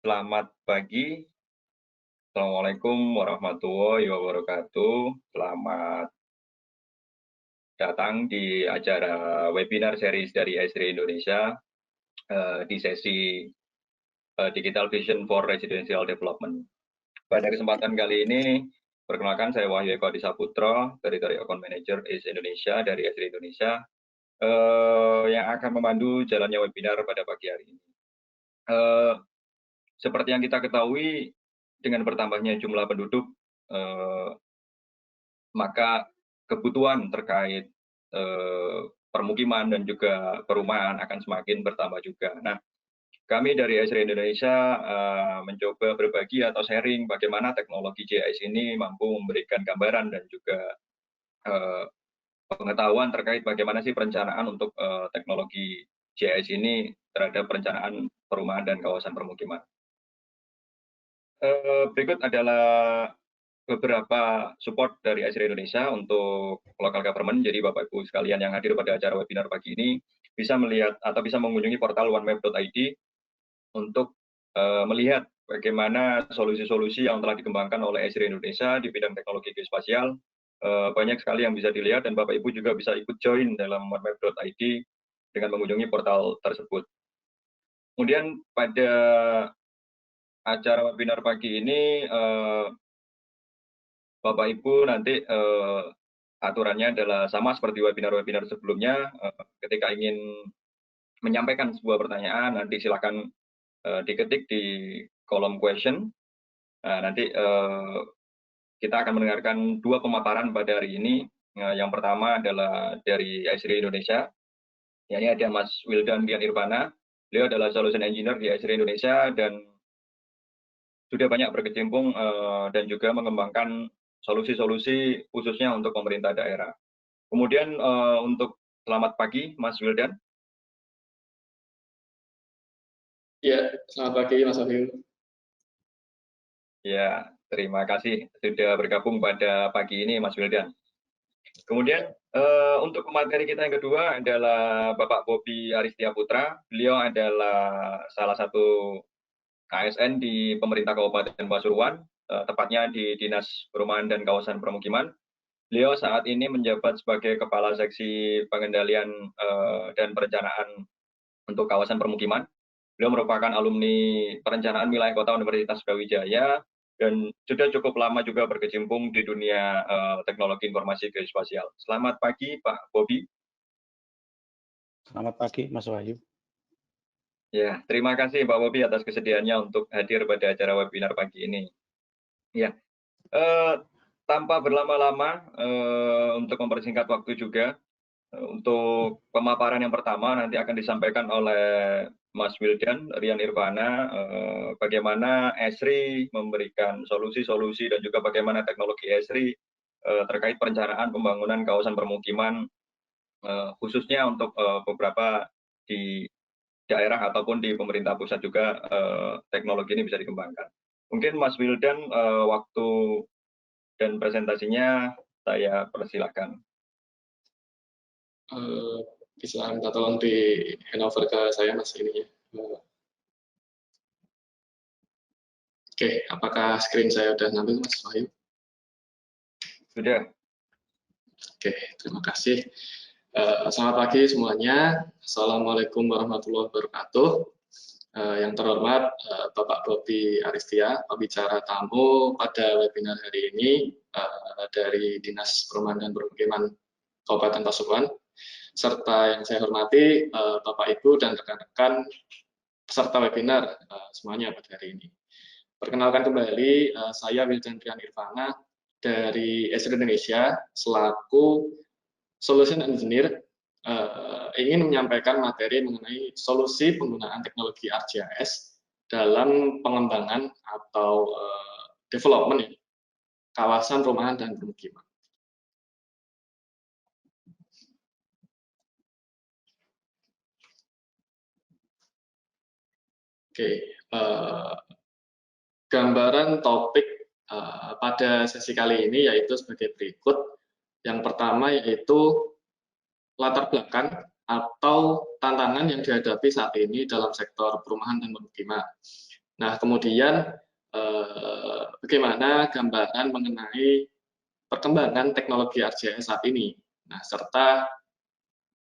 Selamat pagi. Assalamualaikum warahmatullahi wabarakatuh. Selamat datang di acara webinar series dari Esri Indonesia di sesi Digital Vision for Residential Development. Pada kesempatan kali ini, perkenalkan saya Wahyu Eko Adisaputro, Territory Account Manager Esri Indonesia dari Esri Indonesia, yang akan memandu jalannya webinar pada pagi hari ini. Seperti yang kita ketahui, dengan bertambahnya jumlah penduduk, maka kebutuhan terkait permukiman dan juga perumahan akan semakin bertambah juga. Nah, kami dari Esri Indonesia mencoba berbagi atau sharing bagaimana teknologi GIS ini mampu memberikan gambaran dan juga pengetahuan terkait bagaimana sih perencanaan untuk teknologi GIS ini terhadap perencanaan perumahan dan kawasan permukiman. Berikut adalah beberapa support dari Esri Indonesia untuk local government. Jadi Bapak Ibu sekalian yang hadir pada acara webinar pagi ini bisa melihat atau bisa mengunjungi portal onemap.id untuk melihat bagaimana solusi-solusi yang telah dikembangkan oleh Esri Indonesia di bidang teknologi geospasial. Banyak sekali yang bisa dilihat dan Bapak Ibu juga bisa ikut join dalam onemap.id dengan mengunjungi portal tersebut. Kemudian pada acara webinar pagi ini Bapak Ibu nanti aturannya adalah sama seperti webinar-webinar sebelumnya. Ketika ingin menyampaikan sebuah pertanyaan, nanti silakan diketik di kolom question. Nanti kita akan mendengarkan dua pemaparan pada hari ini. Yang pertama adalah dari Esri Indonesia. Ini ada Mas Wildan Dian Irvana. Beliau adalah Solution Engineer di Esri Indonesia dan sudah banyak berkecimpung dan juga mengembangkan solusi-solusi khususnya untuk pemerintah daerah. Kemudian untuk selamat pagi, Mas Wildan. Ya, selamat pagi Mas Wahyu. Ya, terima kasih sudah bergabung pada pagi ini, Mas Wildan. Kemudian untuk materi kita yang kedua adalah Bapak Bobi Aristia Putra. Beliau adalah salah satu ASN di pemerintah Kabupaten Pasuruan, tepatnya di Dinas Perumahan dan Kawasan Permukiman. Beliau saat ini menjabat sebagai Kepala Seksi Pengendalian dan Perencanaan untuk Kawasan Permukiman. Beliau merupakan alumni Perencanaan Wilayah Kota Universitas Brawijaya dan sudah cukup lama juga berkecimpung di dunia teknologi informasi geospasial. Selamat pagi, Pak Bobi. Selamat pagi, Mas Wahyu. Ya, terima kasih Pak Bobi atas kesediaannya untuk hadir pada acara webinar pagi ini. Ya, tanpa berlama-lama, untuk mempersingkat waktu juga, untuk pemaparan yang pertama nanti akan disampaikan oleh Mas Wildan Rian Irvana, bagaimana Esri memberikan solusi-solusi dan juga bagaimana teknologi Esri terkait perencanaan pembangunan kawasan permukiman, khususnya untuk beberapa di daerah ataupun di pemerintah pusat juga teknologi ini bisa dikembangkan. Mungkin Mas Wildan waktu dan presentasinya saya persilakan. Bisa minta tolong di handover ke saya Mas ini ya. Oke, apakah screen saya udah ngambil Mas Wahyu? Sudah. Oke, terima kasih. Selamat pagi semuanya. Assalamualaikum warahmatullahi wabarakatuh. Yang terhormat Bapak Bobi Aristia, pembicara tamu pada webinar hari ini dari Dinas Perumahan dan Permukiman Kabupaten Pasuruan, serta yang saya hormati Bapak Ibu dan rekan-rekan peserta webinar semuanya pada hari ini. Perkenalkan kembali, saya Wildan Rian Irvana dari Esri Indonesia selaku Solution Engineer ingin menyampaikan materi mengenai solusi penggunaan teknologi ArcGIS dalam pengembangan atau development kawasan perumahan dan permukiman. Oke, gambaran topik pada sesi kali ini yaitu sebagai berikut. Yang pertama yaitu latar belakang atau tantangan yang dihadapi saat ini dalam sektor perumahan dan permukiman. Nah, kemudian bagaimana gambaran mengenai perkembangan teknologi ArcGIS saat ini. Nah, serta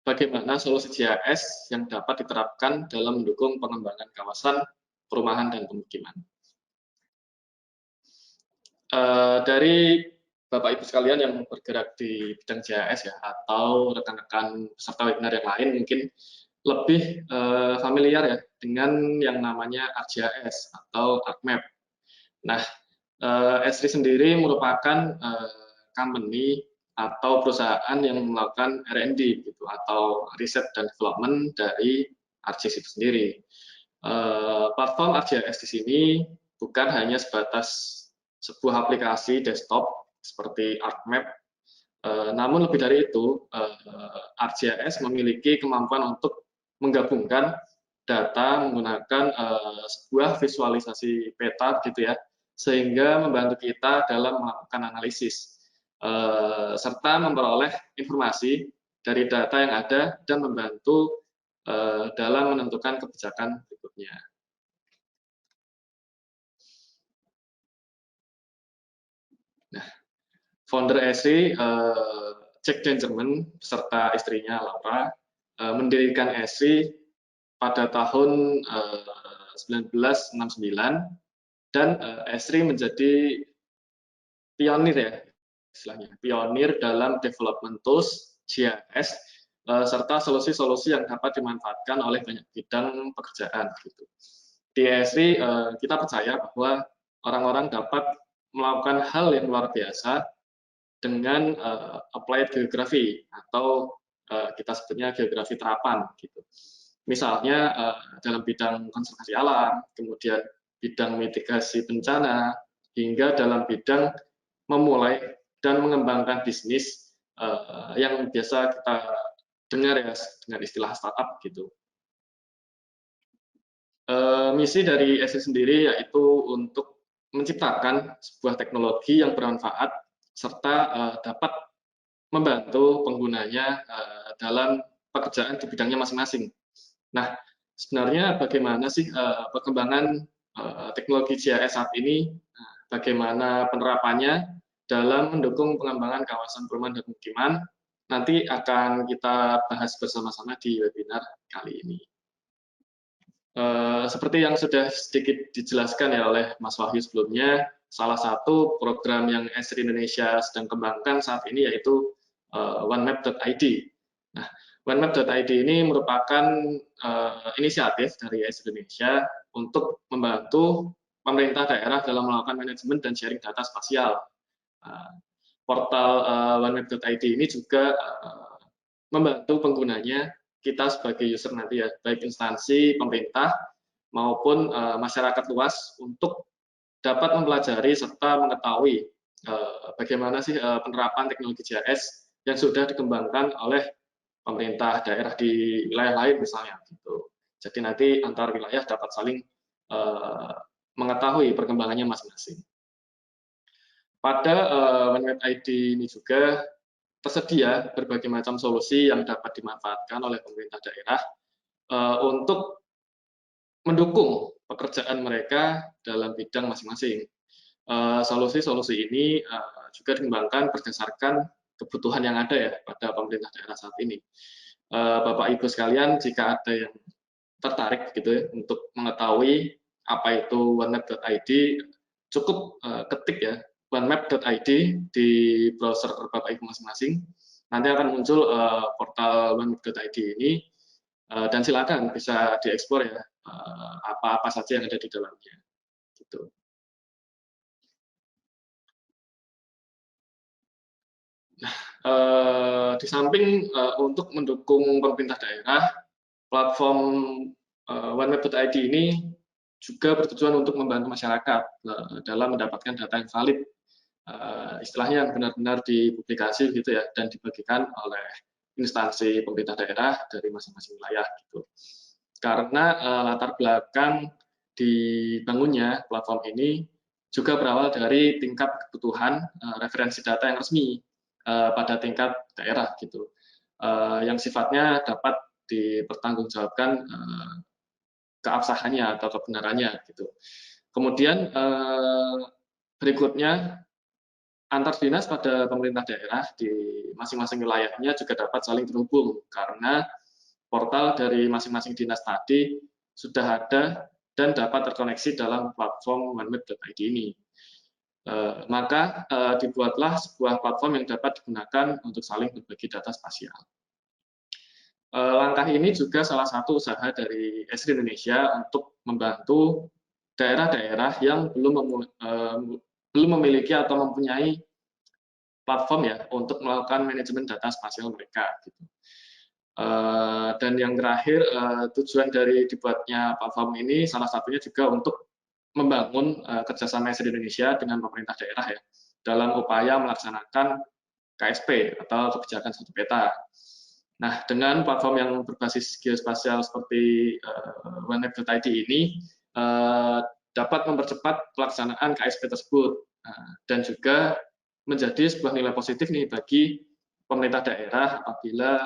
bagaimana solusi GIS yang dapat diterapkan dalam mendukung pengembangan kawasan perumahan dan pemukiman. Dari Bapak Ibu sekalian yang bergerak di bidang GIS ya, atau rekan-rekan peserta webinar yang lain mungkin lebih familiar ya dengan yang namanya ArcGIS atau ArcMap. Nah, Esri sendiri merupakan company atau perusahaan yang melakukan R&D gitu, atau riset dan development dari ArcGIS itu sendiri. Platform ArcGIS di sini bukan hanya sebatas sebuah aplikasi desktop seperti ArcMap, namun lebih dari itu, ArcGIS memiliki kemampuan untuk menggabungkan data menggunakan sebuah visualisasi peta gitu ya, sehingga membantu kita dalam melakukan analisis serta memperoleh informasi dari data yang ada dan membantu dalam menentukan kebijakan berikutnya. Nah, founder Esri, Jack Dangermond beserta istrinya Laura mendirikan Esri pada tahun 1969 dan Esri menjadi pionir ya, istilahnya pionir dalam development tools GIS serta solusi-solusi yang dapat dimanfaatkan oleh banyak bidang pekerjaan gitu. Di Esri kita percaya bahwa orang-orang dapat melakukan hal yang luar biasa dengan applied geography atau kita sebutnya geografi terapan gitu. Misalnya dalam bidang konservasi alam, kemudian bidang mitigasi bencana, hingga dalam bidang memulai dan mengembangkan bisnis yang biasa kita dengar ya dengan istilah startup gitu. Misi dari Esri sendiri yaitu untuk menciptakan sebuah teknologi yang bermanfaat serta dapat membantu penggunanya dalam pekerjaan di bidangnya masing-masing. Nah, sebenarnya bagaimana sih perkembangan teknologi GIS saat ini, bagaimana penerapannya dalam mendukung pengembangan kawasan perumahan dan pemukiman, nanti akan kita bahas bersama-sama di webinar kali ini. Seperti yang sudah sedikit dijelaskan ya oleh Mas Wahyu sebelumnya, salah satu program yang Esri Indonesia sedang kembangkan saat ini yaitu OneMap.id. Nah, OneMap.id ini merupakan inisiatif dari Esri Indonesia untuk membantu pemerintah daerah dalam melakukan manajemen dan sharing data spasial. Portal OneMap.id ini juga membantu penggunanya, kita sebagai user nanti ya, baik instansi pemerintah maupun masyarakat luas untuk dapat mempelajari serta mengetahui bagaimana sih penerapan teknologi GIS yang sudah dikembangkan oleh pemerintah daerah di wilayah lain misalnya gitu. Jadi nanti antar wilayah dapat saling mengetahui perkembangannya masing-masing. Pada OneMap.id ini juga tersedia berbagai macam solusi yang dapat dimanfaatkan oleh pemerintah daerah untuk mendukung pekerjaan mereka dalam bidang masing-masing. Solusi-solusi ini juga dikembangkan berdasarkan kebutuhan yang ada ya pada pemerintah daerah saat ini. Bapak Ibu sekalian, jika ada yang tertarik gitu ya untuk mengetahui apa itu OneMap.id, cukup ketik ya OneMap.id di browser Bapak Ibu masing-masing. Nanti akan muncul portal OneMap.id ini dan silakan bisa dieksplor ya apa-apa saja yang ada di dalamnya. Gitu. Nah, di samping untuk mendukung pemerintah daerah, platform OneMap.id ini juga bertujuan untuk membantu masyarakat dalam mendapatkan data yang valid, istilahnya yang benar-benar dipublikasi gitu ya, dan dibagikan oleh instansi pemerintah daerah dari masing-masing wilayah gitu. Karena latar belakang dibangunnya platform ini juga berawal dari tingkat kebutuhan referensi data yang resmi pada tingkat daerah gitu, yang sifatnya dapat dipertanggungjawabkan keabsahannya atau kebenarannya gitu. Kemudian berikutnya antar dinas pada pemerintah daerah di masing-masing wilayahnya juga dapat saling terhubung karena portal dari masing-masing dinas tadi sudah ada dan dapat terkoneksi dalam platform OneMap.id ini. Maka dibuatlah sebuah platform yang dapat digunakan untuk saling berbagi data spasial. Langkah ini juga salah satu usaha dari Esri Indonesia untuk membantu daerah-daerah yang belum memiliki atau mempunyai platform ya untuk melakukan manajemen data spasial mereka. Gitu. Dan yang terakhir, tujuan dari dibuatnya platform ini salah satunya juga untuk membangun kerjasama di Indonesia dengan pemerintah daerah ya dalam upaya melaksanakan KSP atau kebijakan satu peta. Nah, dengan platform yang berbasis geospasial seperti OneMap.id ini dapat mempercepat pelaksanaan KSP tersebut dan juga menjadi sebuah nilai positif nih bagi pemerintah daerah apabila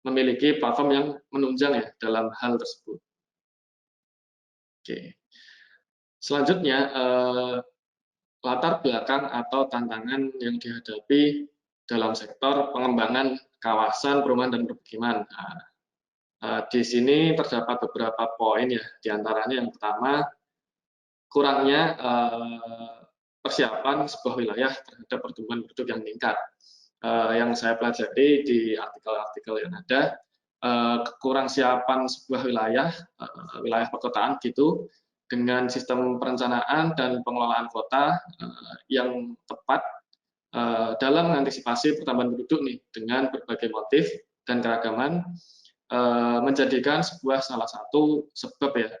memiliki platform yang menunjang ya dalam hal tersebut. Oke. Selanjutnya, latar belakang atau tantangan yang dihadapi dalam sektor pengembangan kawasan perumahan dan permukiman. Di sini terdapat beberapa poin ya, diantaranya yang pertama, kurangnya persiapan sebuah wilayah terhadap pertumbuhan penduduk yang meningkat. Yang saya pelajari di artikel-artikel yang ada, kekurang siapan sebuah wilayah perkotaan gitu, dengan sistem perencanaan dan pengelolaan kota yang tepat dalam mengantisipasi pertambahan penduduk nih dengan berbagai motif dan keragaman, menjadikan sebuah salah satu sebab ya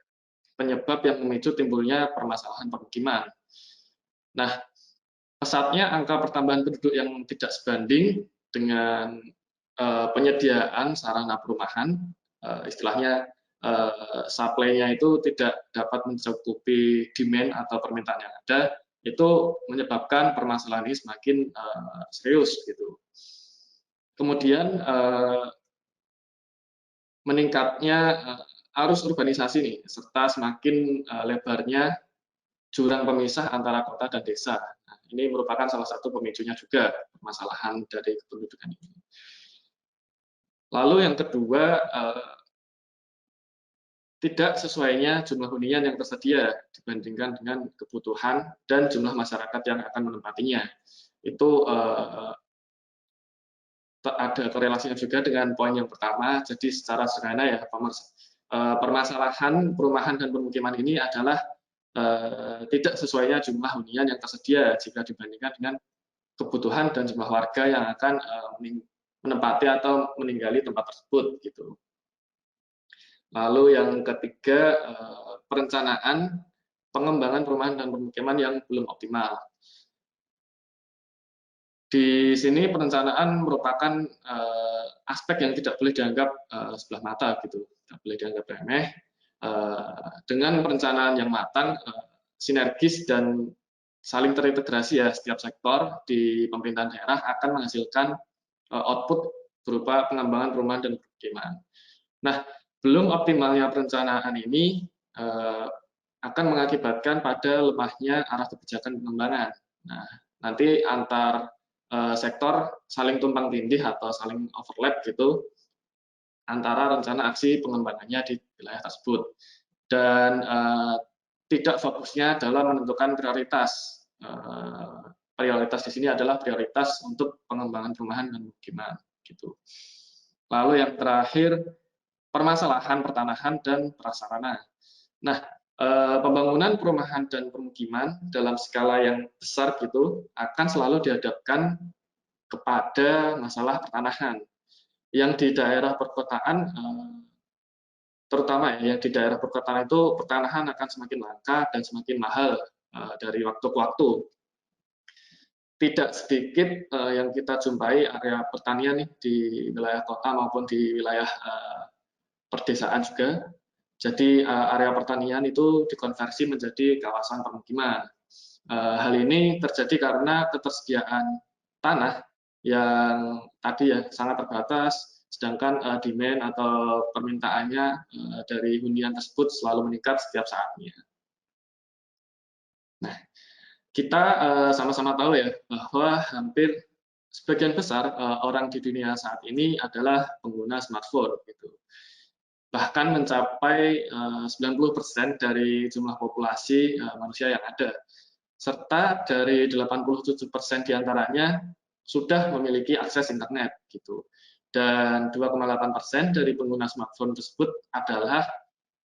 penyebab yang memicu timbulnya permasalahan permukiman. Nah, pesatnya angka pertambahan penduduk yang tidak sebanding dengan penyediaan sarana perumahan, istilahnya supply-nya itu tidak dapat mencukupi demand atau permintaan yang ada, itu menyebabkan permasalahan ini semakin serius gitu. Kemudian meningkatnya arus urbanisasi nih, serta semakin lebarnya jurang pemisah antara kota dan desa. Nah, ini merupakan salah satu pemicunya juga permasalahan dari kependudukan ini. Lalu yang kedua, tidak sesuainya jumlah hunian yang tersedia dibandingkan dengan kebutuhan dan jumlah masyarakat yang akan menempatinya. Itu ada korelasinya juga dengan poin yang pertama. Jadi secara sederhana ya, permasalahan perumahan dan pemukiman ini adalah tidak sesuainya jumlah hunian yang tersedia jika dibandingkan dengan kebutuhan dan jumlah warga yang akan menempati atau meninggali tempat tersebut gitu. Lalu yang ketiga, perencanaan pengembangan perumahan dan pemukiman yang belum optimal. Di sini perencanaan merupakan aspek yang tidak boleh dianggap sebelah mata gitu, tidak boleh dianggap remeh. Dengan perencanaan yang matang, sinergis dan saling terintegrasi ya setiap sektor di pemerintahan daerah akan menghasilkan output berupa pengembangan perumahan dan permukiman. Nah, belum optimalnya perencanaan ini akan mengakibatkan pada lemahnya arah kebijakan pengembangan. Nah, nanti antar sektor saling tumpang tindih atau saling overlap gitu antara rencana aksi pengembangannya di wilayah tersebut. Dan tidak fokusnya dalam menentukan prioritas. Prioritas di sini adalah prioritas untuk pengembangan perumahan dan pemukiman gitu. Lalu yang terakhir, permasalahan pertanahan dan prasarana. Nah, pembangunan perumahan dan permukiman dalam skala yang besar gitu akan selalu dihadapkan kepada masalah pertanahan. Yang di daerah perkotaan terutama ya di daerah perkotaan itu pertanahan akan semakin langka dan semakin mahal dari waktu ke waktu. Tidak sedikit yang kita jumpai area pertanian nih di wilayah kota maupun di wilayah perdesaan juga. Jadi area pertanian itu dikonversi menjadi kawasan permukiman. Hal ini terjadi karena ketersediaan tanah yang tadi ya sangat terbatas, sedangkan demand atau permintaannya dari hunian tersebut selalu meningkat setiap saatnya. Nah, kita sama-sama tahu ya bahwa hampir sebagian besar orang di dunia saat ini adalah pengguna smartphone gitu. Bahkan mencapai 90% dari jumlah populasi manusia yang ada. Serta dari 87% diantaranya sudah memiliki akses internet gitu. Dan 2,8% dari pengguna smartphone tersebut adalah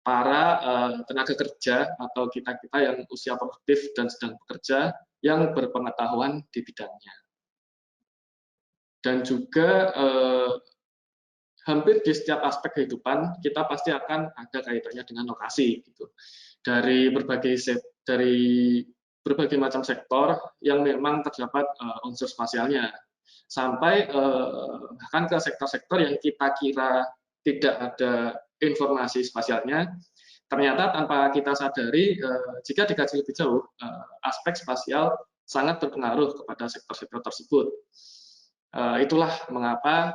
para tenaga kerja atau kita-kita yang usia produktif dan sedang bekerja yang berpengetahuan di bidangnya. Dan juga hampir di setiap aspek kehidupan kita pasti akan ada kaitannya dengan lokasi gitu. Dari berbagai macam sektor yang memang terdapat unsur spasialnya, sampai bahkan ke sektor-sektor yang kita kira tidak ada informasi spasialnya, ternyata tanpa kita sadari jika dikaji lebih jauh aspek spasial sangat berpengaruh kepada sektor-sektor tersebut. Itulah mengapa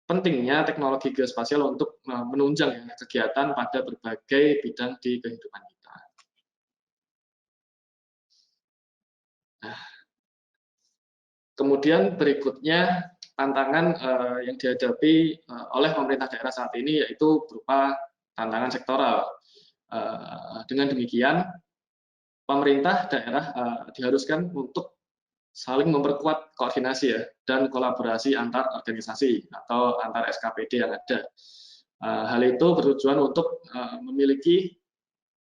pentingnya teknologi geospasial untuk menunjang ya, kegiatan pada berbagai bidang di kehidupan kita. Nah, kemudian berikutnya tantangan yang dihadapi oleh pemerintah daerah saat ini yaitu berupa tantangan sektoral. Dengan demikian, pemerintah daerah diharuskan untuk saling memperkuat koordinasi ya dan kolaborasi antar organisasi atau antar SKPD yang ada. Hal itu bertujuan untuk memiliki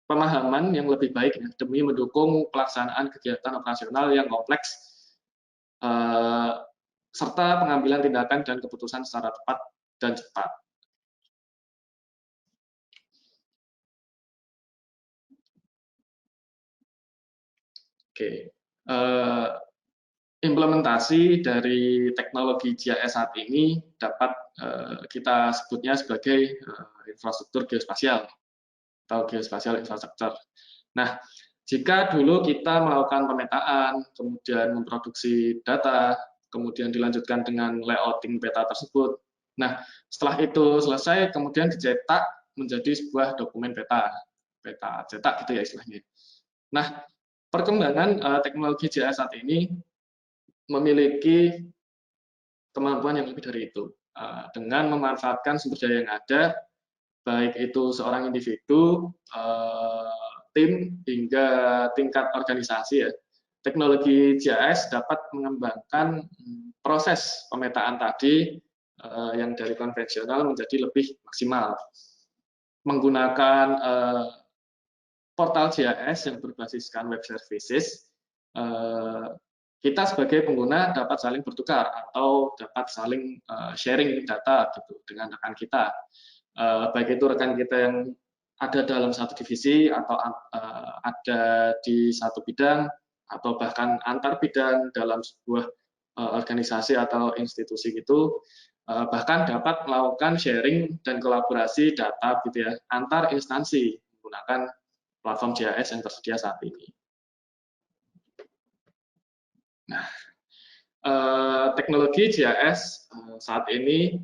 pemahaman yang lebih baik ya, demi mendukung pelaksanaan kegiatan operasional yang kompleks serta pengambilan tindakan dan keputusan secara tepat dan cepat. Oke. Implementasi dari teknologi GIS saat ini dapat kita sebutnya sebagai infrastruktur geospasial atau geospasial infrastructure. Nah, jika dulu kita melakukan pemetaan, kemudian memproduksi data, kemudian dilanjutkan dengan layouting peta tersebut. Nah, setelah itu selesai, kemudian dicetak menjadi sebuah dokumen peta cetak gitu ya istilahnya. Nah, perkembangan teknologi GIS saat ini memiliki kemampuan yang lebih dari itu dengan memanfaatkan sumber daya yang ada, baik itu seorang individu, tim hingga tingkat organisasi ya. Teknologi GIS dapat mengembangkan proses pemetaan tadi yang dari konvensional menjadi lebih maksimal. Menggunakan portal GIS yang berbasiskan web services, kita sebagai pengguna dapat saling bertukar atau dapat saling sharing data gitu dengan rekan kita, baik itu rekan kita yang ada dalam satu divisi atau ada di satu bidang atau bahkan antar bidang dalam sebuah organisasi atau institusi gitu, bahkan dapat melakukan sharing dan kolaborasi data gitu ya antar instansi menggunakan platform GIS yang tersedia saat ini. Nah, teknologi GIS saat ini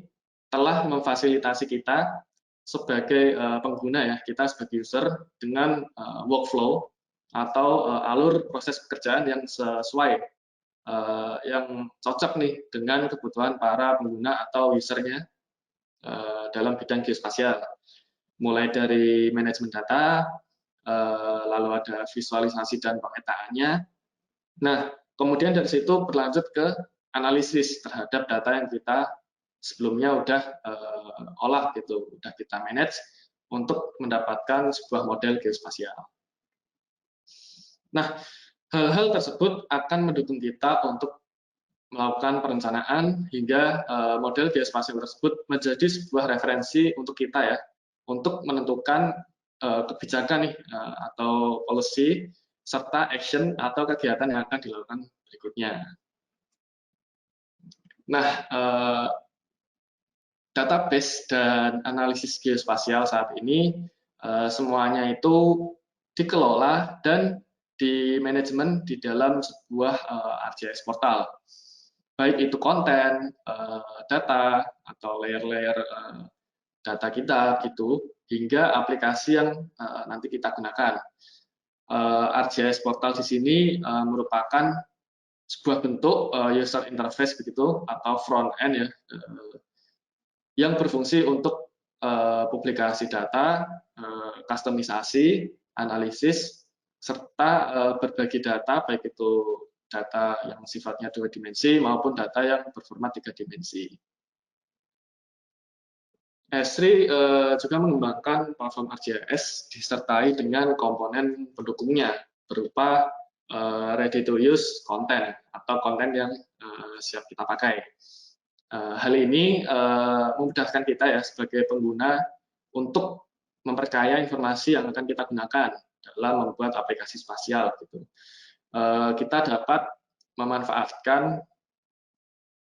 telah memfasilitasi kita sebagai pengguna ya, kita sebagai user dengan workflow atau alur proses pekerjaan yang sesuai, yang cocok nih dengan kebutuhan para pengguna atau usernya dalam bidang geospasial. Mulai dari manajemen data, lalu ada visualisasi dan pemetaannya. Nah, kemudian dari situ berlanjut ke analisis terhadap data yang kita sebelumnya udah olah gitu, udah kita manage untuk mendapatkan sebuah model geospasial. Nah, hal-hal tersebut akan mendukung kita untuk melakukan perencanaan hingga model geospasial tersebut menjadi sebuah referensi untuk kita ya, untuk menentukan kebijakan nih atau policy serta action atau kegiatan yang akan dilakukan berikutnya. Nah, database dan analisis geospasial saat ini semuanya itu dikelola dan di manajemen di dalam sebuah ArcGIS portal. baik itu konten, data, atau layer-layer data kita gitu, hingga aplikasi yang nanti kita gunakan. ArcGIS Portal di sini merupakan sebuah bentuk user interface begitu atau front end ya, yang berfungsi untuk publikasi data, kustomisasi, analisis, serta berbagi data, baik itu data yang sifatnya 2 dimensi maupun data yang berformat 3 dimensi. Esri juga mengembangkan platform ArcGIS disertai dengan komponen pendukungnya berupa ready to use konten atau konten yang siap kita pakai. Hal ini memudahkan kita ya sebagai pengguna untuk memperkaya informasi yang akan kita gunakan dalam membuat aplikasi spasial. Gitu. Kita dapat memanfaatkan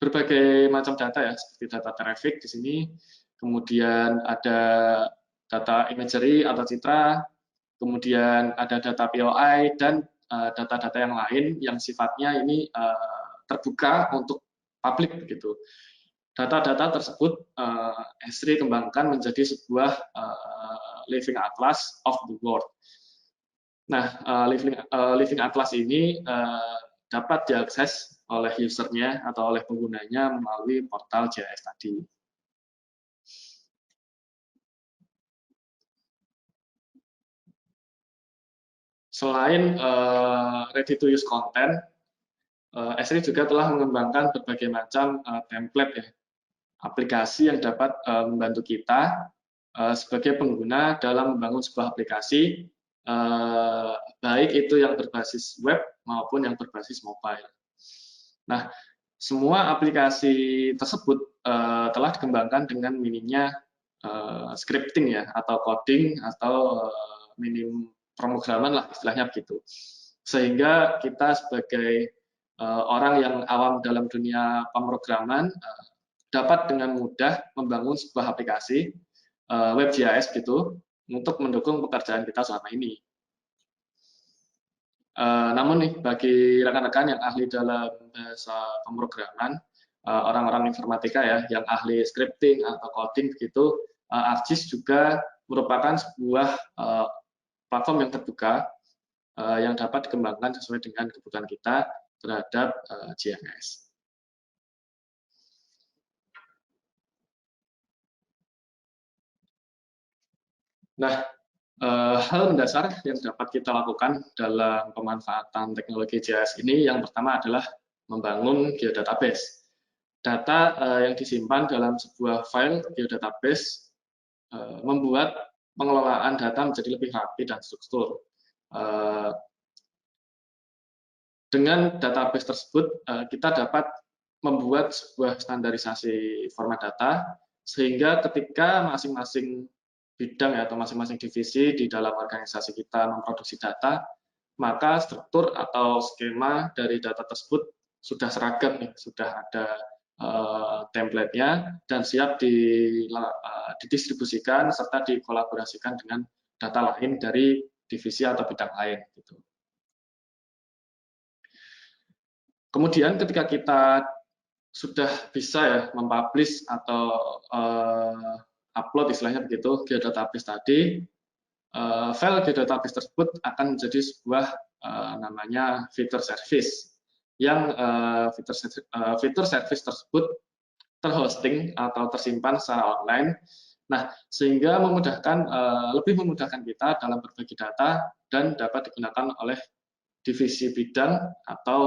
berbagai macam data ya, seperti data traffic di sini, kemudian ada data imagery atau citra, kemudian ada data POI, dan data-data yang lain yang sifatnya ini terbuka untuk publik begitu. Data-data tersebut Esri kembangkan menjadi sebuah living atlas of the world. Nah, living atlas ini dapat diakses oleh usernya atau oleh penggunanya melalui portal GIS tadi. Selain ready to use content, Esri juga telah mengembangkan berbagai macam template ya, aplikasi yang dapat membantu kita sebagai pengguna dalam membangun sebuah aplikasi, baik itu yang berbasis web maupun yang berbasis mobile. Nah, semua aplikasi tersebut telah dikembangkan dengan minimnya scripting ya, atau coding atau minim pemrograman lah istilahnya begitu. Sehingga kita sebagai orang yang awam dalam dunia pemrograman dapat dengan mudah membangun sebuah aplikasi WebGIS gitu untuk mendukung pekerjaan kita selama ini. Namun nih bagi rekan-rekan yang ahli dalam bahasa pemrograman, orang-orang informatika ya yang ahli scripting atau coding begitu, ArcGIS juga merupakan sebuah platform yang terbuka yang dapat dikembangkan sesuai dengan kebutuhan kita terhadap GIS. Nah, hal mendasar yang dapat kita lakukan dalam pemanfaatan teknologi GIS ini yang pertama adalah membangun geodatabase. Data yang disimpan dalam sebuah file geodatabase membuat pengelolaan data menjadi lebih rapi dan struktur. Dengan database tersebut, kita dapat membuat sebuah standarisasi format data, sehingga ketika masing-masing bidang atau masing-masing divisi di dalam organisasi kita memproduksi data, maka struktur atau skema dari data tersebut sudah seragam nih, sudah ada template-nya dan siap didistribusikan serta dikolaborasikan dengan data lain dari divisi atau bidang lain. Gitu. Kemudian ketika kita sudah bisa ya mempublish atau upload istilahnya begitu geodatabase tadi, file geodatabase tersebut akan menjadi sebuah namanya feature service yang fitur service tersebut terhosting atau tersimpan secara online. Nah, sehingga lebih memudahkan kita dalam berbagi data dan dapat digunakan oleh divisi bidang atau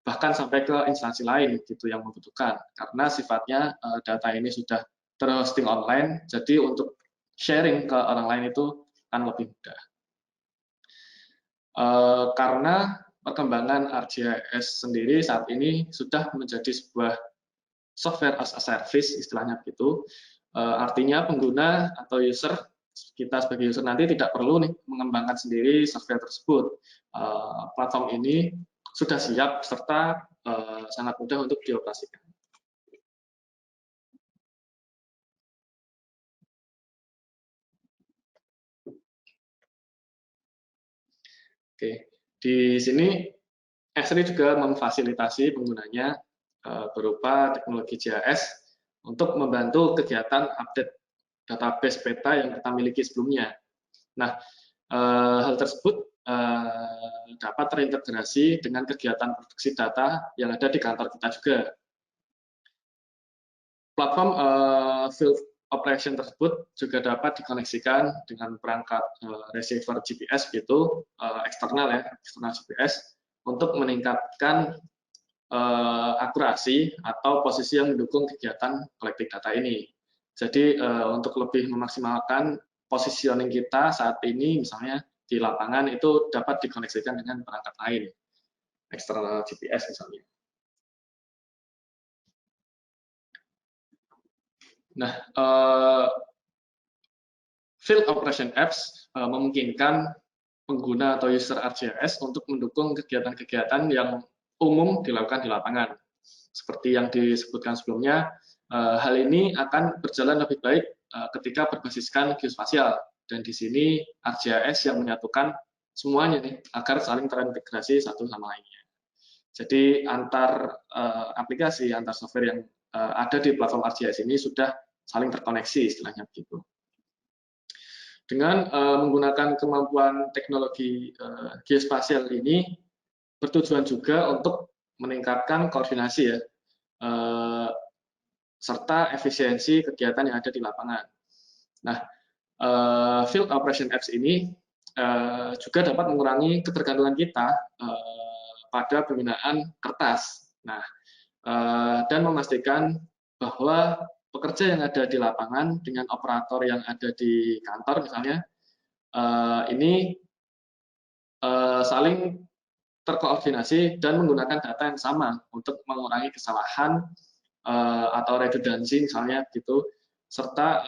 bahkan sampai ke instansi lain gitu yang membutuhkan. Karena sifatnya data ini sudah terhosting online, jadi untuk sharing ke orang lain itu akan lebih mudah. Karena perkembangan ArcGIS sendiri saat ini sudah menjadi sebuah software as a service istilahnya begitu. Artinya pengguna atau user, kita sebagai user nanti tidak perlu nih mengembangkan sendiri software tersebut. Platform ini sudah siap serta sangat mudah untuk dioperasikan. Oke, di sini Esri juga memfasilitasi penggunanya berupa teknologi GIS untuk membantu kegiatan update database peta yang kita miliki sebelumnya. Nah, hal tersebut dapat terintegrasi dengan kegiatan produksi data yang ada di kantor kita juga. Platform field operation tersebut juga dapat dikoneksikan dengan perangkat receiver GPS gitu, eksternal ya, eksternal GPS, untuk meningkatkan akurasi atau posisi yang mendukung kegiatan collecting data ini. Jadi untuk lebih memaksimalkan positioning kita saat ini, misalnya di lapangan, itu dapat dikoneksikan dengan perangkat lain, eksternal GPS misalnya. Nah, Field Operation Apps memungkinkan pengguna atau user ArcGIS untuk mendukung kegiatan-kegiatan yang umum dilakukan di lapangan. Seperti yang disebutkan sebelumnya, hal ini akan berjalan lebih baik ketika berbasiskan geospasial. Dan di sini ArcGIS yang menyatukan semuanya nih, agar saling terintegrasi satu sama lainnya. Jadi antar aplikasi, antar software yang ada di platform ArcGIS ini sudah saling terkoneksi, istilahnya begitu. Dengan menggunakan kemampuan teknologi geospasial ini, bertujuan juga untuk meningkatkan koordinasi ya, serta efisiensi kegiatan yang ada di lapangan. Nah, Field Operation Apps ini juga dapat mengurangi ketergantungan kita pada penggunaan kertas. Nah, dan memastikan bahwa pekerja yang ada di lapangan dengan operator yang ada di kantor misalnya, ini saling terkoordinasi dan menggunakan data yang sama untuk mengurangi kesalahan atau redundansi misalnya gitu, serta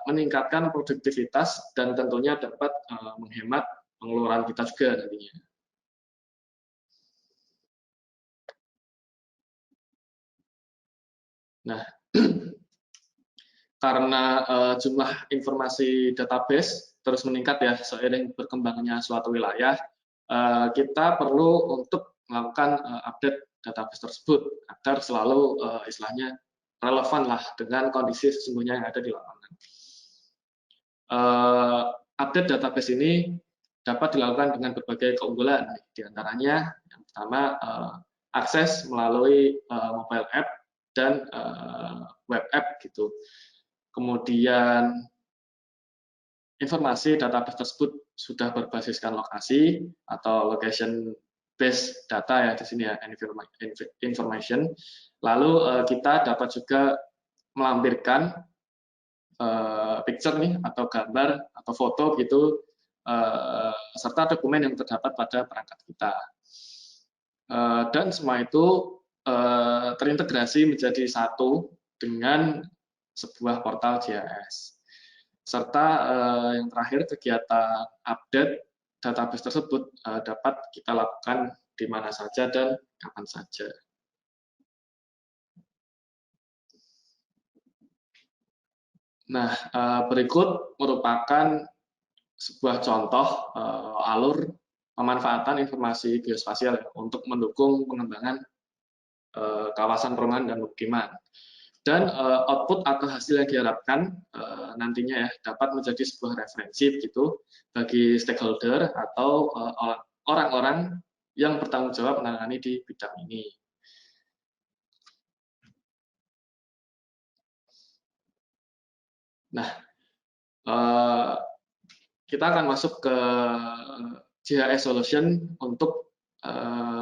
meningkatkan produktivitas dan tentunya dapat menghemat pengeluaran kita juga nantinya. Nah, karena jumlah informasi database terus meningkat ya seiring berkembangnya suatu wilayah, kita perlu untuk melakukan update database tersebut agar selalu istilahnya relevan lah dengan kondisi sesungguhnya yang ada di lapangan. Update database ini dapat dilakukan dengan berbagai keunggulan, diantaranya yang pertama akses melalui mobile app dan web app gitu. Kemudian informasi database tersebut sudah berbasiskan lokasi atau location based data ya di sini ya, information. Lalu kita dapat juga melampirkan picture nih atau gambar atau foto gitu serta dokumen yang terdapat pada perangkat kita. Dan semua itu terintegrasi menjadi satu dengan sebuah portal GIS. Serta yang terakhir, kegiatan update database tersebut dapat kita lakukan di mana saja dan kapan saja. Nah, berikut merupakan sebuah contoh alur pemanfaatan informasi geospasial untuk mendukung pengembangan kawasan perumahan dan pemukiman. Dan output atau hasil yang diharapkan nantinya ya dapat menjadi sebuah referensi begitu bagi stakeholder atau orang-orang yang bertanggung jawab menangani di bidang ini. Nah, kita akan masuk ke GIS solution untuk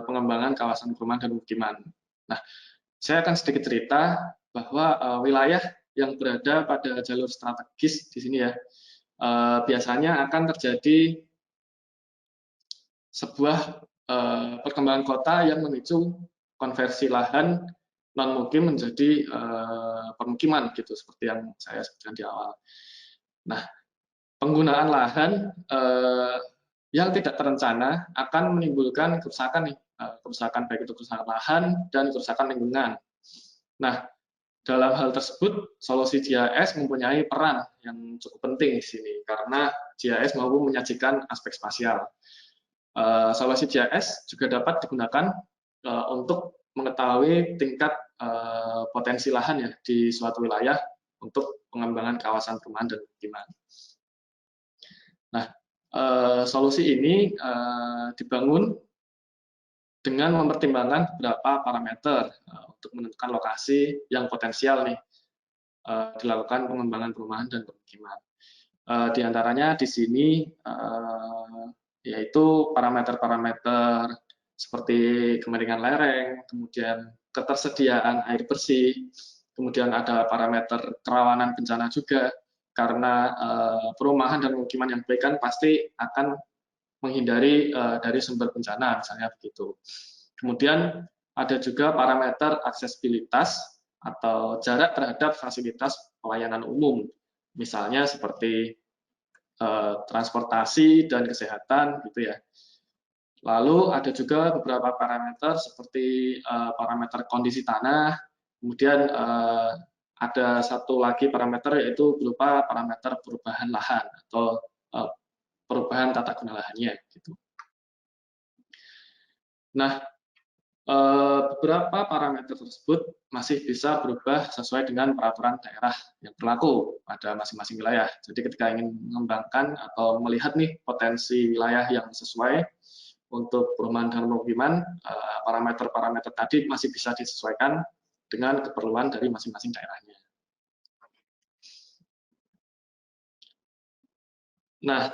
pengembangan kawasan perumahan dan pemukiman. Nah, saya akan sedikit cerita bahwa wilayah yang berada pada jalur strategis di sini ya, biasanya akan terjadi sebuah perkembangan kota yang memicu konversi lahan non-mukim menjadi permukiman gitu, seperti yang saya sebutkan di awal. Nah, penggunaan lahan yang tidak terencana akan menimbulkan kerusakan nih, kerusakan baik itu kerusakan lahan dan kerusakan lingkungan. Nah, dalam hal tersebut, solusi GIS mempunyai peran yang cukup penting di sini, karena GIS mampu menyajikan aspek spasial. Solusi GIS juga dapat digunakan untuk mengetahui tingkat potensi lahan ya di suatu wilayah untuk pengembangan kawasan perumahan dan pemukiman. Nah, solusi ini dibangun dengan mempertimbangkan beberapa parameter untuk menentukan lokasi yang potensial nih dilakukan pengembangan perumahan dan pemukiman. Di antaranya di sini yaitu parameter-parameter seperti kemiringan lereng, kemudian ketersediaan air bersih, kemudian ada parameter kerawanan bencana juga, karena perumahan dan pemukiman yang baik kan pasti akan menghindari dari sumber bencana, misalnya begitu. Kemudian ada juga parameter aksesibilitas atau jarak terhadap fasilitas pelayanan umum, misalnya seperti transportasi dan kesehatan, gitu ya. Lalu ada juga beberapa parameter seperti parameter kondisi tanah, kemudian ada satu lagi parameter yaitu berupa parameter perubahan lahan atau perubahan tata guna lahannya, gitu. Nah, beberapa parameter tersebut masih bisa berubah sesuai dengan peraturan daerah yang berlaku pada masing-masing wilayah. Jadi ketika ingin mengembangkan atau melihat nih potensi wilayah yang sesuai untuk perumahan dan pemukiman, parameter-parameter tadi masih bisa disesuaikan dengan keperluan dari masing-masing daerahnya. Nah,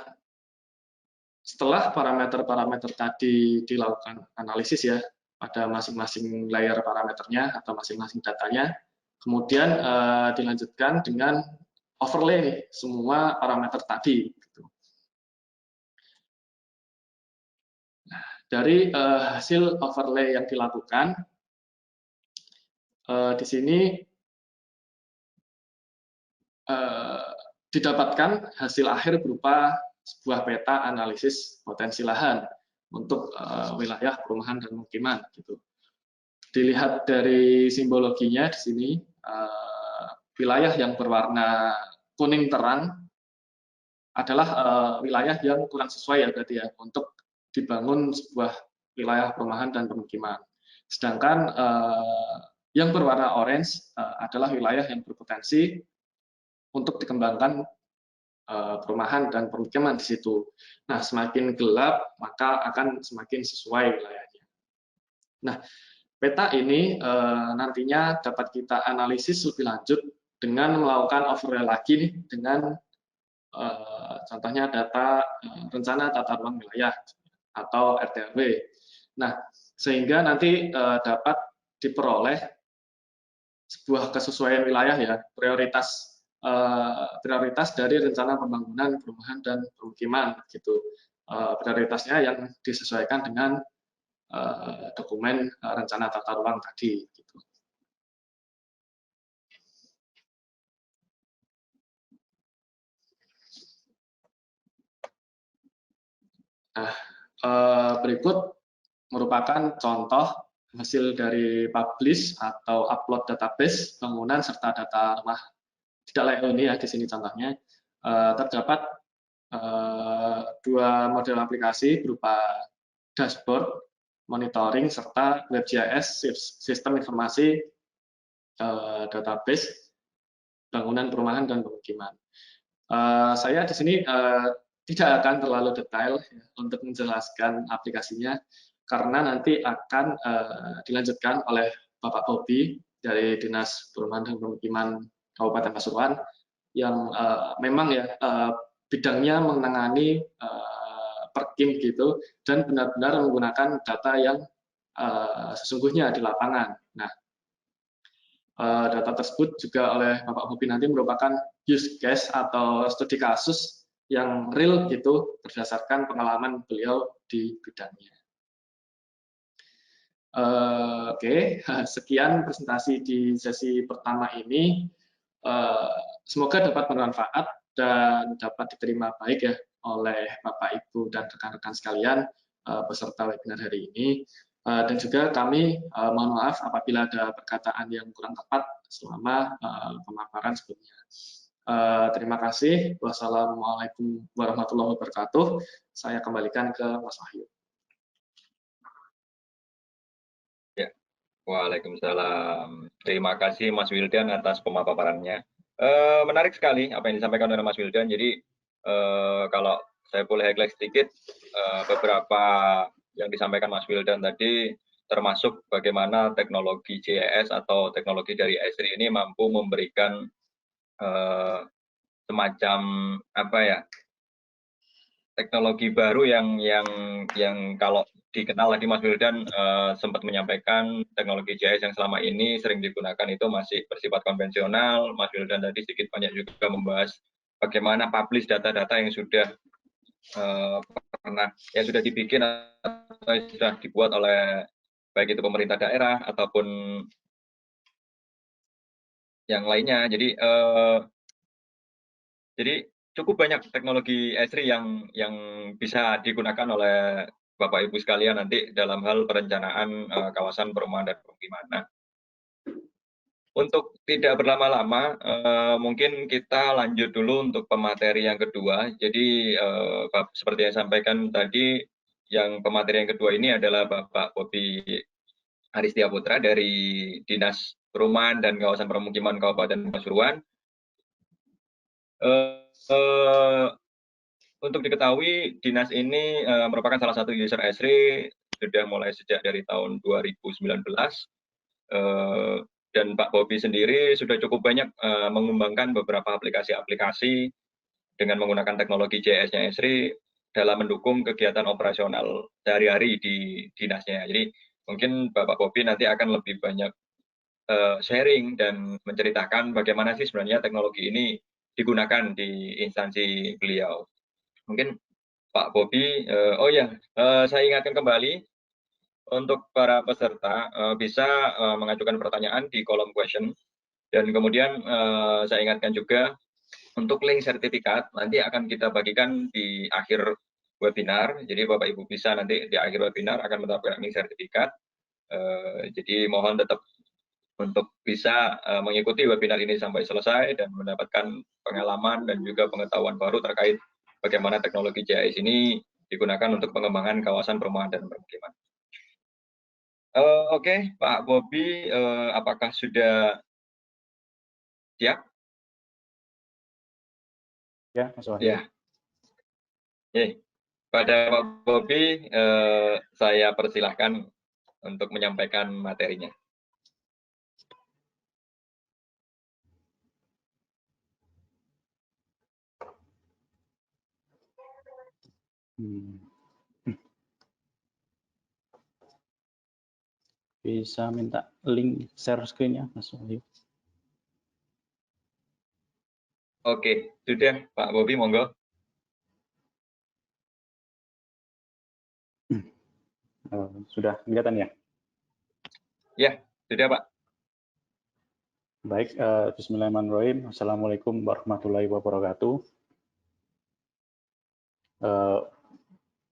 setelah parameter-parameter tadi dilakukan analisis ya, pada masing-masing layer parameternya atau masing-masing datanya, kemudian dilanjutkan dengan overlay semua parameter tadi. Nah, dari hasil overlay yang dilakukan, di sini didapatkan hasil akhir berupa sebuah peta analisis potensi lahan untuk wilayah perumahan dan pemukiman, gitu. Dilihat dari simbologinya di sini, wilayah yang berwarna kuning terang adalah wilayah yang kurang sesuai ya berarti ya untuk dibangun sebuah wilayah perumahan dan pemukiman. Sedangkan yang berwarna orange adalah wilayah yang berpotensi untuk dikembangkan perumahan dan pemukiman di situ. Nah, semakin gelap maka akan semakin sesuai wilayahnya. Nah, peta ini nantinya dapat kita analisis lebih lanjut dengan melakukan overlay lagi nih dengan contohnya data rencana tata ruang wilayah atau RTRW. Nah, sehingga nanti dapat diperoleh sebuah kesesuaian wilayah ya, prioritas dari rencana pembangunan perumahan dan pemukiman, gitu. Prioritasnya yang disesuaikan dengan dokumen rencana tata ruang tadi, gitu. Nah, berikut merupakan contoh hasil dari publish atau upload database bangunan serta data rumah tidak layak huni ya, di sini contohnya. Terdapat dua model aplikasi berupa dashboard, monitoring, serta WebGIS, sistem informasi database bangunan perumahan dan pemukiman. Saya di sini tidak akan terlalu detail ya, untuk menjelaskan aplikasinya, karena nanti akan dilanjutkan oleh Bapak Bobi dari Dinas Perumahan dan Pemukiman Kabupaten Pasuruan, yang memang ya bidangnya menangani Perkim gitu, dan benar-benar menggunakan data yang sesungguhnya di lapangan. Nah, data tersebut juga oleh Bapak Bobi nanti merupakan use case atau studi kasus yang real gitu berdasarkan pengalaman beliau di bidangnya. Oke, sekian presentasi di sesi pertama ini. Semoga dapat bermanfaat dan dapat diterima baik ya oleh Bapak, Ibu, dan rekan-rekan sekalian peserta webinar hari ini. Dan juga kami mohon maaf apabila ada perkataan yang kurang tepat selama pemaparan sebelumnya. Terima kasih. Wassalamualaikum warahmatullahi wabarakatuh. Saya kembalikan ke Mas Wahyu. Waalaikumsalam. Terima kasih Mas Wildan atas pemaparannya. Menarik sekali apa yang disampaikan oleh Mas Wildan. Jadi kalau saya boleh highlight sedikit beberapa yang disampaikan Mas Wildan tadi, termasuk bagaimana teknologi JES atau teknologi dari Esri ini mampu memberikan semacam apa ya, teknologi baru yang kalau dikenal tadi Mas Wildan sempat menyampaikan teknologi JS yang selama ini sering digunakan itu masih bersifat konvensional. Mas Wildan tadi sedikit banyak juga membahas bagaimana publish data-data yang sudah yang sudah dibikin atau sudah dibuat oleh baik itu pemerintah daerah ataupun yang lainnya. Jadi cukup banyak teknologi Esri yang bisa digunakan oleh Bapak Ibu sekalian nanti dalam hal perencanaan kawasan perumahan dan pemukiman. Nah, untuk tidak berlama-lama, mungkin kita lanjut dulu untuk pemateri yang kedua. Jadi seperti yang sampaikan tadi, yang pemateri yang kedua ini adalah Bapak Bobi Aristia Putra dari Dinas Perumahan dan Kawasan Permukiman Kabupaten Pasuruan. Untuk diketahui, dinas ini merupakan salah satu user Esri sudah mulai sejak dari tahun 2019. Dan Pak Bobi sendiri sudah cukup banyak mengembangkan beberapa aplikasi-aplikasi dengan menggunakan teknologi JS-nya Esri dalam mendukung kegiatan operasional sehari-hari di dinasnya. Jadi mungkin Bapak Bobi nanti akan lebih banyak sharing dan menceritakan bagaimana sih sebenarnya teknologi ini digunakan di instansi beliau. Mungkin Pak Bobi, saya ingatkan kembali untuk para peserta bisa mengajukan pertanyaan di kolom question, dan kemudian saya ingatkan juga untuk link sertifikat nanti akan kita bagikan di akhir webinar. Jadi Bapak Ibu bisa nanti di akhir webinar akan mendapatkan link sertifikat. Jadi mohon tetap untuk bisa mengikuti webinar ini sampai selesai dan mendapatkan pengalaman dan juga pengetahuan baru terkait bagaimana teknologi JIS ini digunakan untuk pengembangan kawasan perumahan dan permukiman. Oke, Pak Bobi, apakah sudah siap? Ya, Mas Wahyu. Ya. Pada Pak Bobi, saya persilahkan untuk menyampaikan materinya. Bisa minta link share screen-nya, Mas Wahyu. Oke, sudah Pak Bobi, monggo. Sudah kelihatan ya? Ya, sudah Pak. Baik, bismillahirrahmanirrahim. Assalamualaikum warahmatullahi wabarakatuh.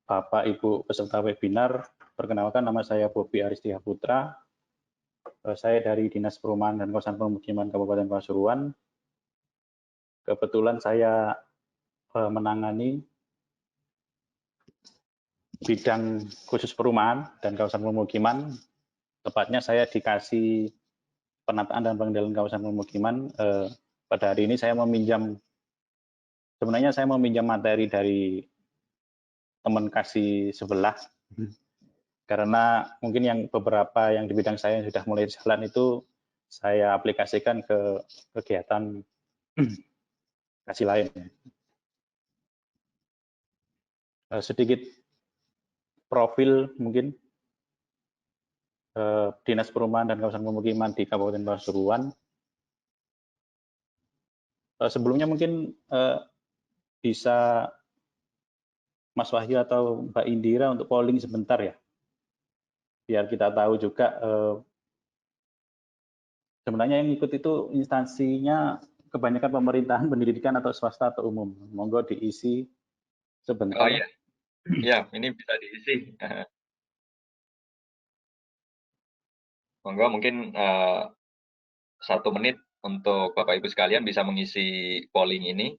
Bapak, Ibu peserta webinar, perkenalkan nama saya Bobi Aristia Putra. Saya dari Dinas Perumahan dan Kawasan Permukiman Kabupaten Pasuruan. Kebetulan saya menangani bidang khusus perumahan dan kawasan permukiman. Tepatnya saya dikasih penataan dan pengendalian kawasan permukiman. Pada hari ini saya sebenarnya saya meminjam materi dari teman kasih sebelah, karena mungkin yang beberapa yang di bidang saya yang sudah mulai jalan itu saya aplikasikan ke kegiatan kasih lain. Sedikit profil mungkin Dinas Perumahan dan Kawasan Permukiman di Kabupaten Pasuruan. Sebelumnya mungkin bisa Mas Wahyu atau Mbak Indira untuk polling sebentar ya, biar kita tahu juga sebenarnya yang ikut itu instansinya kebanyakan pemerintahan, pendidikan atau swasta atau umum. Monggo diisi sebentar. Oh iya, ya ini bisa diisi. Monggo mungkin 1 menit untuk Bapak Ibu sekalian bisa mengisi polling ini.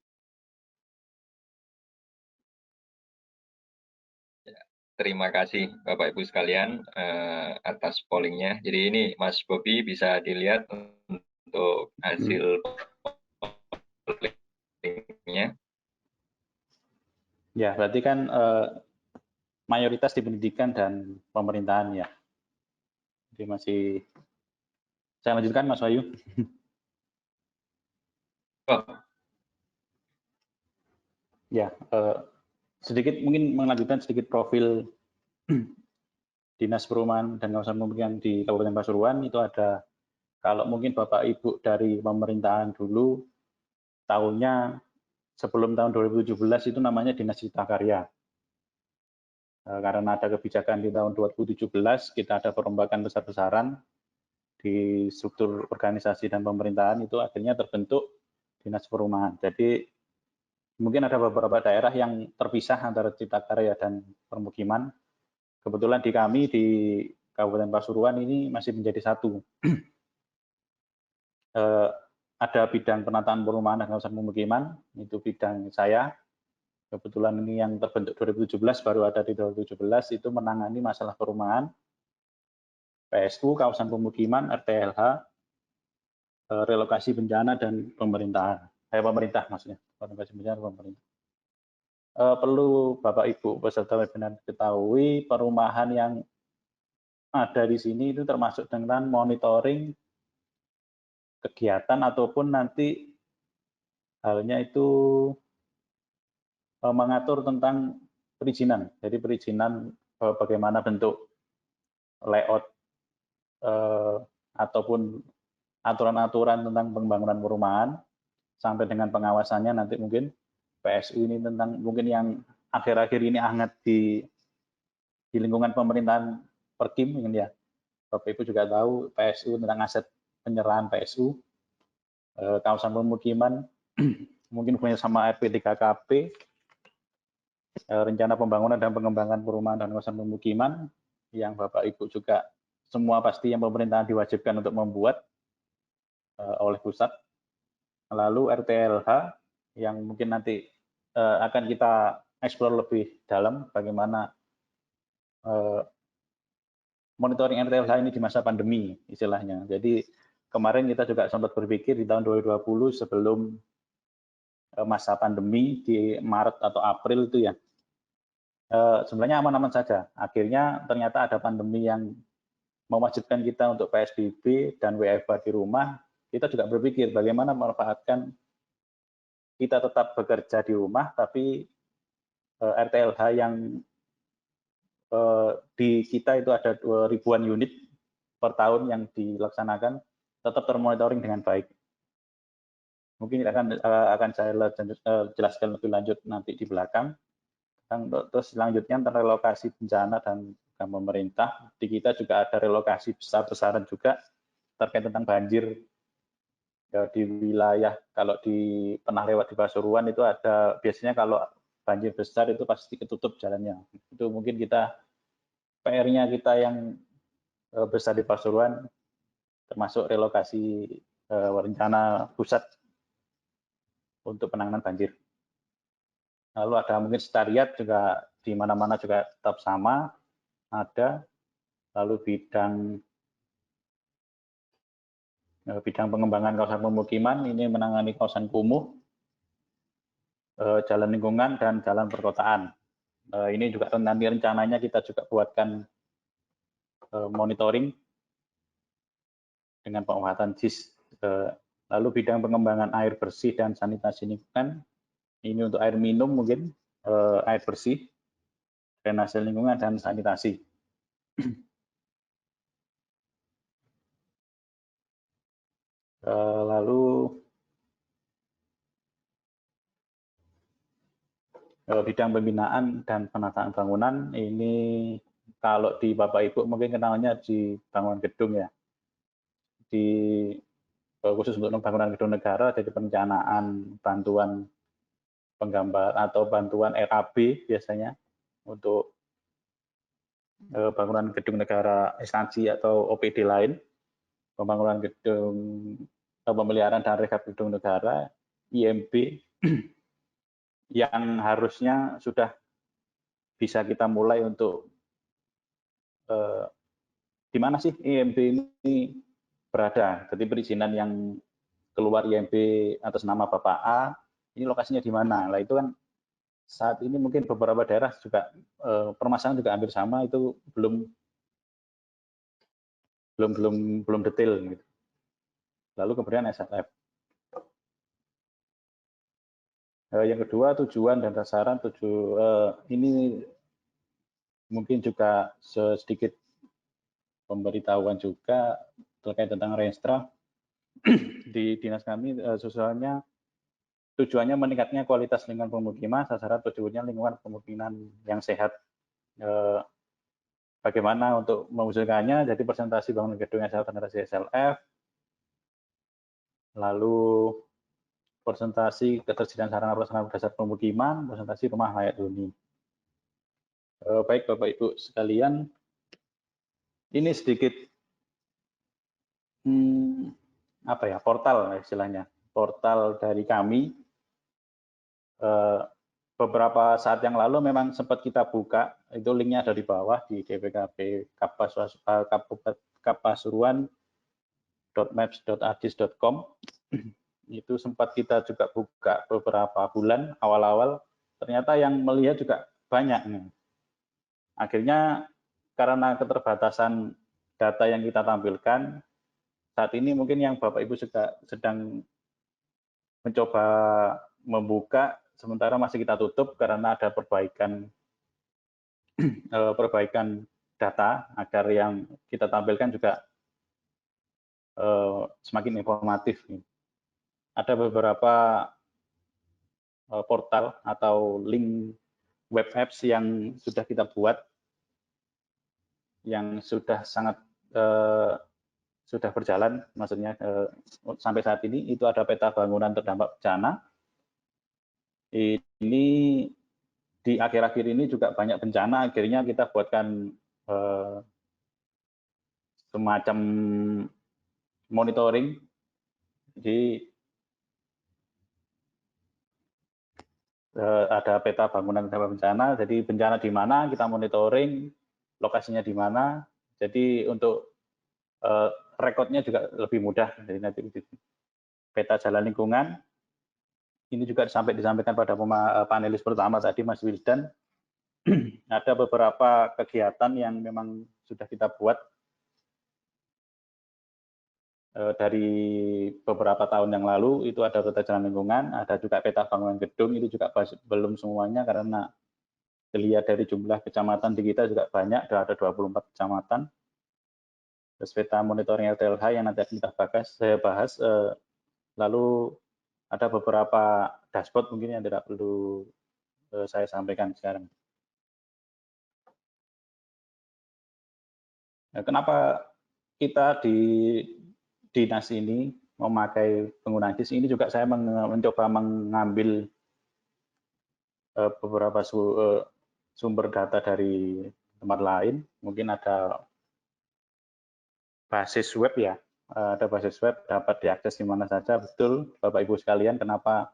terima kasih Bapak Ibu sekalian atas pollingnya. Jadi ini Mas Bobi bisa dilihat untuk hasil pollingnya. Ya, berarti kan mayoritas di pendidikan dan pemerintahan ya. Jadi masih saya lanjutkan Mas Wahyu. Oh, Ya, sedikit mungkin melanjutkan sedikit profil Dinas Perumahan dan Kawasan Pemukiman di Kabupaten Pasuruan. Itu ada, kalau mungkin Bapak Ibu dari pemerintahan dulu, tahunnya sebelum tahun 2017 itu namanya Dinas Cipta Karya. Karena ada kebijakan di tahun 2017, kita ada perombakan besar-besaran di struktur organisasi dan pemerintahan, itu akhirnya terbentuk Dinas Perumahan. Jadi mungkin ada beberapa daerah yang terpisah antara Cipta Karya dan permukiman. Kebetulan di kami di Kabupaten Pasuruan ini masih menjadi satu. Ada bidang penataan perumahan dan kawasan pemukiman, itu bidang saya. Kebetulan ini yang terbentuk 2017, baru ada di 2017, itu menangani masalah perumahan, PSU, kawasan pemukiman, RTLH, relokasi bencana, dan pemerintahan. Pemerintah maksudnya, relokasi bencana dan pemerintah. Perlu Bapak Ibu peserta webinar ketahui, perumahan yang ada di sini itu termasuk dengan monitoring kegiatan ataupun nanti halnya itu mengatur tentang perizinan. Jadi perizinan bagaimana bentuk layout ataupun aturan-aturan tentang pembangunan perumahan sampai dengan pengawasannya nanti mungkin PSU ini tentang mungkin yang akhir-akhir ini hangat di lingkungan pemerintahan Perkim mungkin ya. Bapak Ibu juga tahu PSU tentang aset penyerahan PSU, kawasan pemukiman mungkin punya sama RP3KP, rencana pembangunan dan pengembangan perumahan dan kawasan pemukiman yang Bapak Ibu juga semua pasti yang pemerintahan diwajibkan untuk membuat oleh pusat. Lalu RTLH yang mungkin nanti akan kita eksplor lebih dalam bagaimana monitoring RTLH ini di masa pandemi istilahnya. Jadi kemarin kita juga sempat berpikir di tahun 2020 sebelum masa pandemi di Maret atau April itu ya, sebenarnya aman-aman saja. Akhirnya ternyata ada pandemi yang mewajibkan kita untuk PSBB dan WFH di rumah. Kita juga berpikir bagaimana memanfaatkan kita tetap bekerja di rumah, tapi RTLH yang di kita itu ada ribuan unit per tahun yang dilaksanakan tetap termonitoring dengan baik. Mungkin akan saya jelaskan lebih lanjut nanti di belakang. Terus selanjutnya tentang relokasi bencana dan pemerintah. Di kita juga ada relokasi besar-besaran juga terkait tentang banjir di wilayah. Kalau di pernah lewat di Pasuruan itu ada biasanya kalau banjir besar itu pasti ketutup jalannya. Itu mungkin kita PR-nya kita yang besar di Pasuruan termasuk relokasi rencana pusat untuk penanganan banjir. Lalu ada mungkin sekretariat juga di mana-mana juga tetap sama ada. Lalu bidang pengembangan kawasan pemukiman ini menangani kawasan kumuh, jalan lingkungan dan jalan perkotaan. Ini juga nanti rencananya kita juga buatkan monitoring dengan pemanfaatan JIS. Lalu bidang pengembangan air bersih dan sanitasi lingkungan, ini untuk air minum mungkin, air bersih, drainase lingkungan dan sanitasi. Lalu bidang pembinaan dan penataan bangunan, ini kalau di Bapak Ibu mungkin kenalnya di bangunan gedung ya. Khusus untuk pembangunan gedung negara, jadi perencanaan bantuan penggambar atau bantuan RAB biasanya untuk bangunan gedung negara instansi atau OPD lain, pembangunan gedung pemeliharaan dan rehab gedung negara, IMB, yang harusnya sudah bisa kita mulai untuk di mana sih IMB ini berada. Jadi perizinan yang keluar IMB atas nama Bapak A, ini lokasinya di mana. Nah, itu kan saat ini mungkin beberapa daerah juga permasalahan juga hampir sama, itu belum detail gitu. Lalu kemudian SLF. Yang kedua, tujuan dan sasaran ini mungkin juga sedikit pemberitahuan juga terkait tentang Renstra di dinas kami. Sosialnya tujuannya meningkatnya kualitas lingkungan pemukiman, sasaran tujuannya lingkungan pemukiman yang sehat. Bagaimana untuk mewujudkannya? Jadi presentasi bangunan gedung SLF dan SLF, lalu presentasi ketersediaan sarana prasarana dasar pemukiman, presentasi rumah layak huni. Baik Bapak Ibu sekalian, ini sedikit portal istilahnya, portal dari kami. Beberapa saat yang lalu memang sempat kita buka, itu linknya ada di bawah di dpkp kapasuruan.maps.adis.com. Itu sempat kita juga buka beberapa bulan awal-awal, ternyata yang melihat juga banyak. Akhirnya karena keterbatasan data yang kita tampilkan, saat ini mungkin yang Bapak Ibu juga sedang mencoba membuka, sementara masih kita tutup karena ada perbaikan data agar yang kita tampilkan juga semakin informatif. Ada beberapa portal atau link web apps yang sudah kita buat, yang sudah sangat sudah berjalan, maksudnya sampai saat ini. Itu ada peta bangunan terdampak bencana. Ini di akhir-akhir ini juga banyak bencana, akhirnya kita buatkan semacam monitoring. Jadi ada peta bangunan terdampak bencana, jadi bencana di mana kita monitoring, lokasinya di mana. Jadi untuk rekodnya juga lebih mudah. Jadi nanti peta jalan lingkungan ini juga disampaikan pada panelis pertama tadi, Mas Wildan. Ada beberapa kegiatan yang memang sudah kita buat dari beberapa tahun yang lalu. Itu ada peta jalan lingkungan, ada juga peta bangunan gedung. Itu juga belum semuanya karena dilihat dari jumlah kecamatan di kita juga banyak, ada 24 kecamatan. Terus peta monitoring LTLH yang nanti akan saya bahas. Lalu ada beberapa dashboard mungkin yang tidak perlu saya sampaikan sekarang. Kenapa kita di dinas ini memakai penggunaan JIS? Ini juga saya mencoba mengambil beberapa sumber data dari tempat lain. Mungkin ada basis web ya, ada basis web dapat diakses di mana saja. Betul Bapak Ibu sekalian, kenapa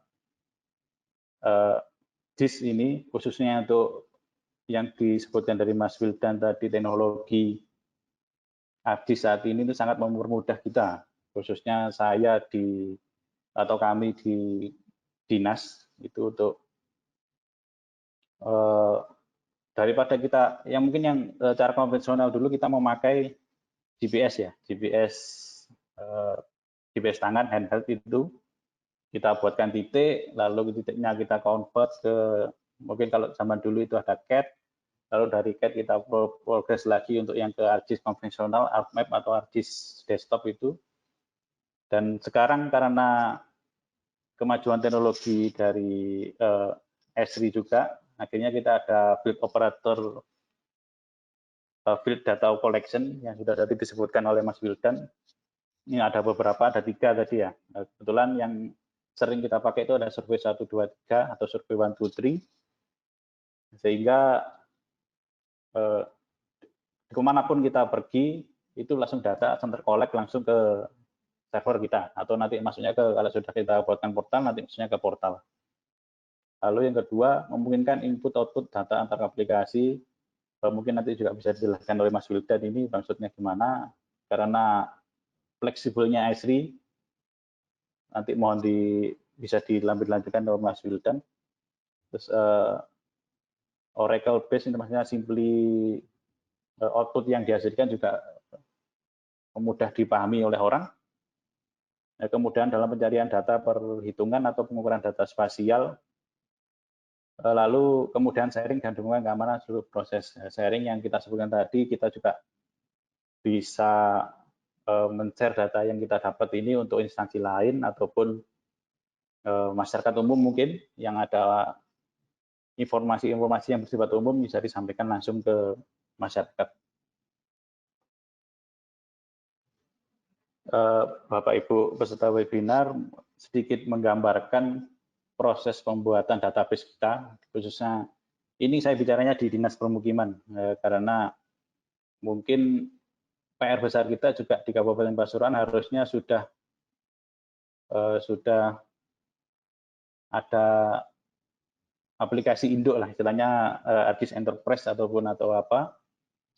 JIS ini khususnya untuk yang disebutkan dari Mas Wildan tadi, teknologi ADIS saat ini itu sangat mempermudah kita, khususnya saya atau kami di dinas itu, untuk daripada kita yang mungkin yang cara konvensional dulu kita memakai GPS ya, GPS tangan handheld, itu kita buatkan titik, lalu titiknya kita convert ke, mungkin kalau zaman dulu itu ada CAD, lalu dari CAD kita progres lagi untuk yang ke ArcGIS konvensional, ArcMap atau ArcGIS desktop itu. Dan sekarang karena kemajuan teknologi dari Esri juga, akhirnya kita ada field operator, field data collection yang sudah tadi disebutkan oleh Mas Wildan. Ini ada beberapa, ada 3 tadi ya. Kebetulan yang sering kita pakai itu ada survei 1, 2, 3 atau survei 1, 2, 3. Sehingga kemanapun kita pergi, itu langsung data langsung terkolek langsung ke server kita, atau nanti masuknya ke, kalau sudah kita buatkan portal, nanti masuknya ke portal. Lalu yang kedua, memungkinkan input-output data antar aplikasi. Mungkin nanti juga bisa dijelaskan oleh Mas Wildan ini maksudnya gimana, karena fleksibelnya Esri, nanti mohon bisa dilanjutkan oleh Mas Wildan. Terus Oracle base ini maksudnya simply output yang dihasilkan juga mudah dipahami oleh orang. Kemudian dalam pencarian data perhitungan atau pengukuran data spasial, lalu kemudian sharing dan dukungan keamanan seluruh proses sharing yang kita sebutkan tadi, kita juga bisa men-share data yang kita dapat ini untuk instansi lain ataupun masyarakat umum mungkin yang ada informasi-informasi yang bersifat umum bisa disampaikan langsung ke masyarakat. Bapak Ibu peserta webinar, sedikit menggambarkan proses pembuatan database kita, khususnya ini saya bicaranya di Dinas Permukiman, karena mungkin PR besar kita juga di Kabupaten Pasuruan harusnya sudah ada aplikasi induk lah, istilahnya ARGIS Enterprise ataupun atau apa,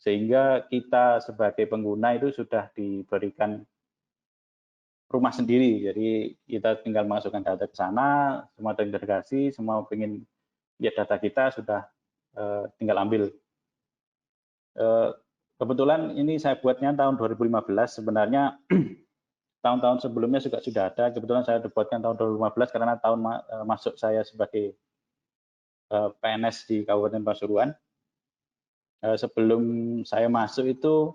sehingga kita sebagai pengguna itu sudah diberikan rumah sendiri, jadi kita tinggal masukkan data ke sana, semua terintegrasi, semua ingin lihat data kita sudah tinggal ambil. Kebetulan ini saya buatnya tahun 2015, sebenarnya tahun-tahun sebelumnya juga sudah ada, kebetulan saya buatkan tahun 2015 karena tahun masuk saya sebagai PNS di Kabupaten Pasuruan. Sebelum saya masuk itu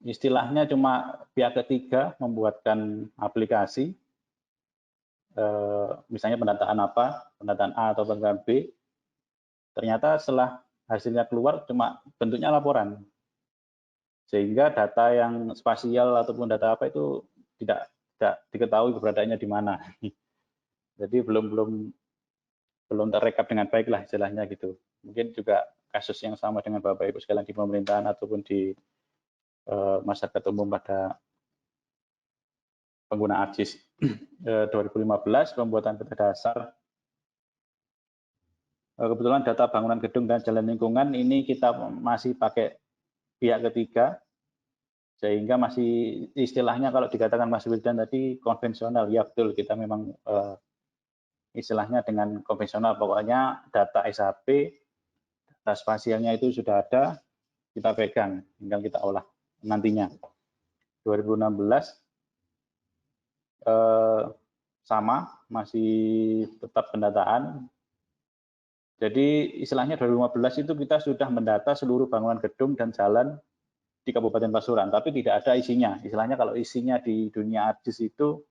istilahnya cuma pihak ketiga membuatkan aplikasi, misalnya pendataan apa, pendataan A atau pendataan B, ternyata setelah hasilnya keluar cuma bentuknya laporan, sehingga data yang spasial ataupun data apa itu tidak diketahui keberadaannya di mana. Jadi belum terrekap dengan baik lah istilahnya gitu. Mungkin juga kasus yang sama dengan Bapak Ibu sekalian di pemerintahan ataupun di masyarakat umum pada pengguna ARGIS. 2015 pembuatan peta dasar. Kebetulan data bangunan gedung dan jalan lingkungan ini kita masih pakai pihak ketiga, sehingga masih istilahnya kalau dikatakan Mas Wildan tadi konvensional, ya betul, kita memang istilahnya dengan konvensional, pokoknya data SAP, data spasialnya itu sudah ada, kita pegang, tinggal kita olah nantinya. 2016 sama, masih tetap pendataan. Jadi istilahnya 2015 itu kita sudah mendata seluruh bangunan gedung dan jalan di Kabupaten Pasuruan, tapi tidak ada isinya. Istilahnya kalau isinya di dunia ARGIS itu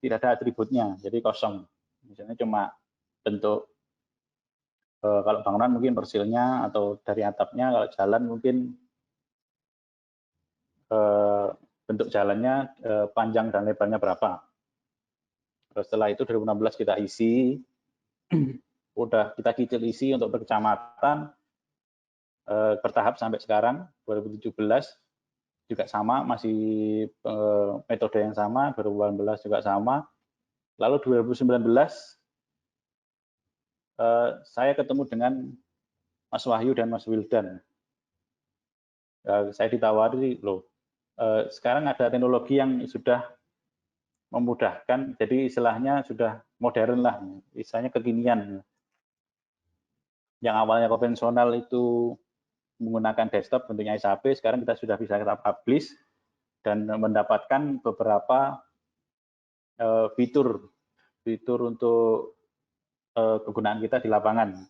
tidak ada atributnya, jadi kosong. Misalnya cuma bentuk, kalau bangunan mungkin persilnya atau dari atapnya, kalau jalan mungkin bentuk jalannya panjang dan lebarnya berapa. Setelah itu 2016 kita isi, udah kita cicil isi untuk berkecamatan, bertahap sampai sekarang 2017 juga sama, masih metode yang sama, 2018 juga sama. Lalu 2019 saya ketemu dengan Mas Wahyu dan Mas Wildan. Saya ditawari, loh sekarang ada teknologi yang sudah memudahkan, jadi istilahnya sudah modern lah, istilahnya kekinian. Yang awalnya konvensional itu menggunakan desktop bentuknya SAP, sekarang kita sudah bisa kita publish dan mendapatkan beberapa fitur untuk kegunaan kita di lapangan.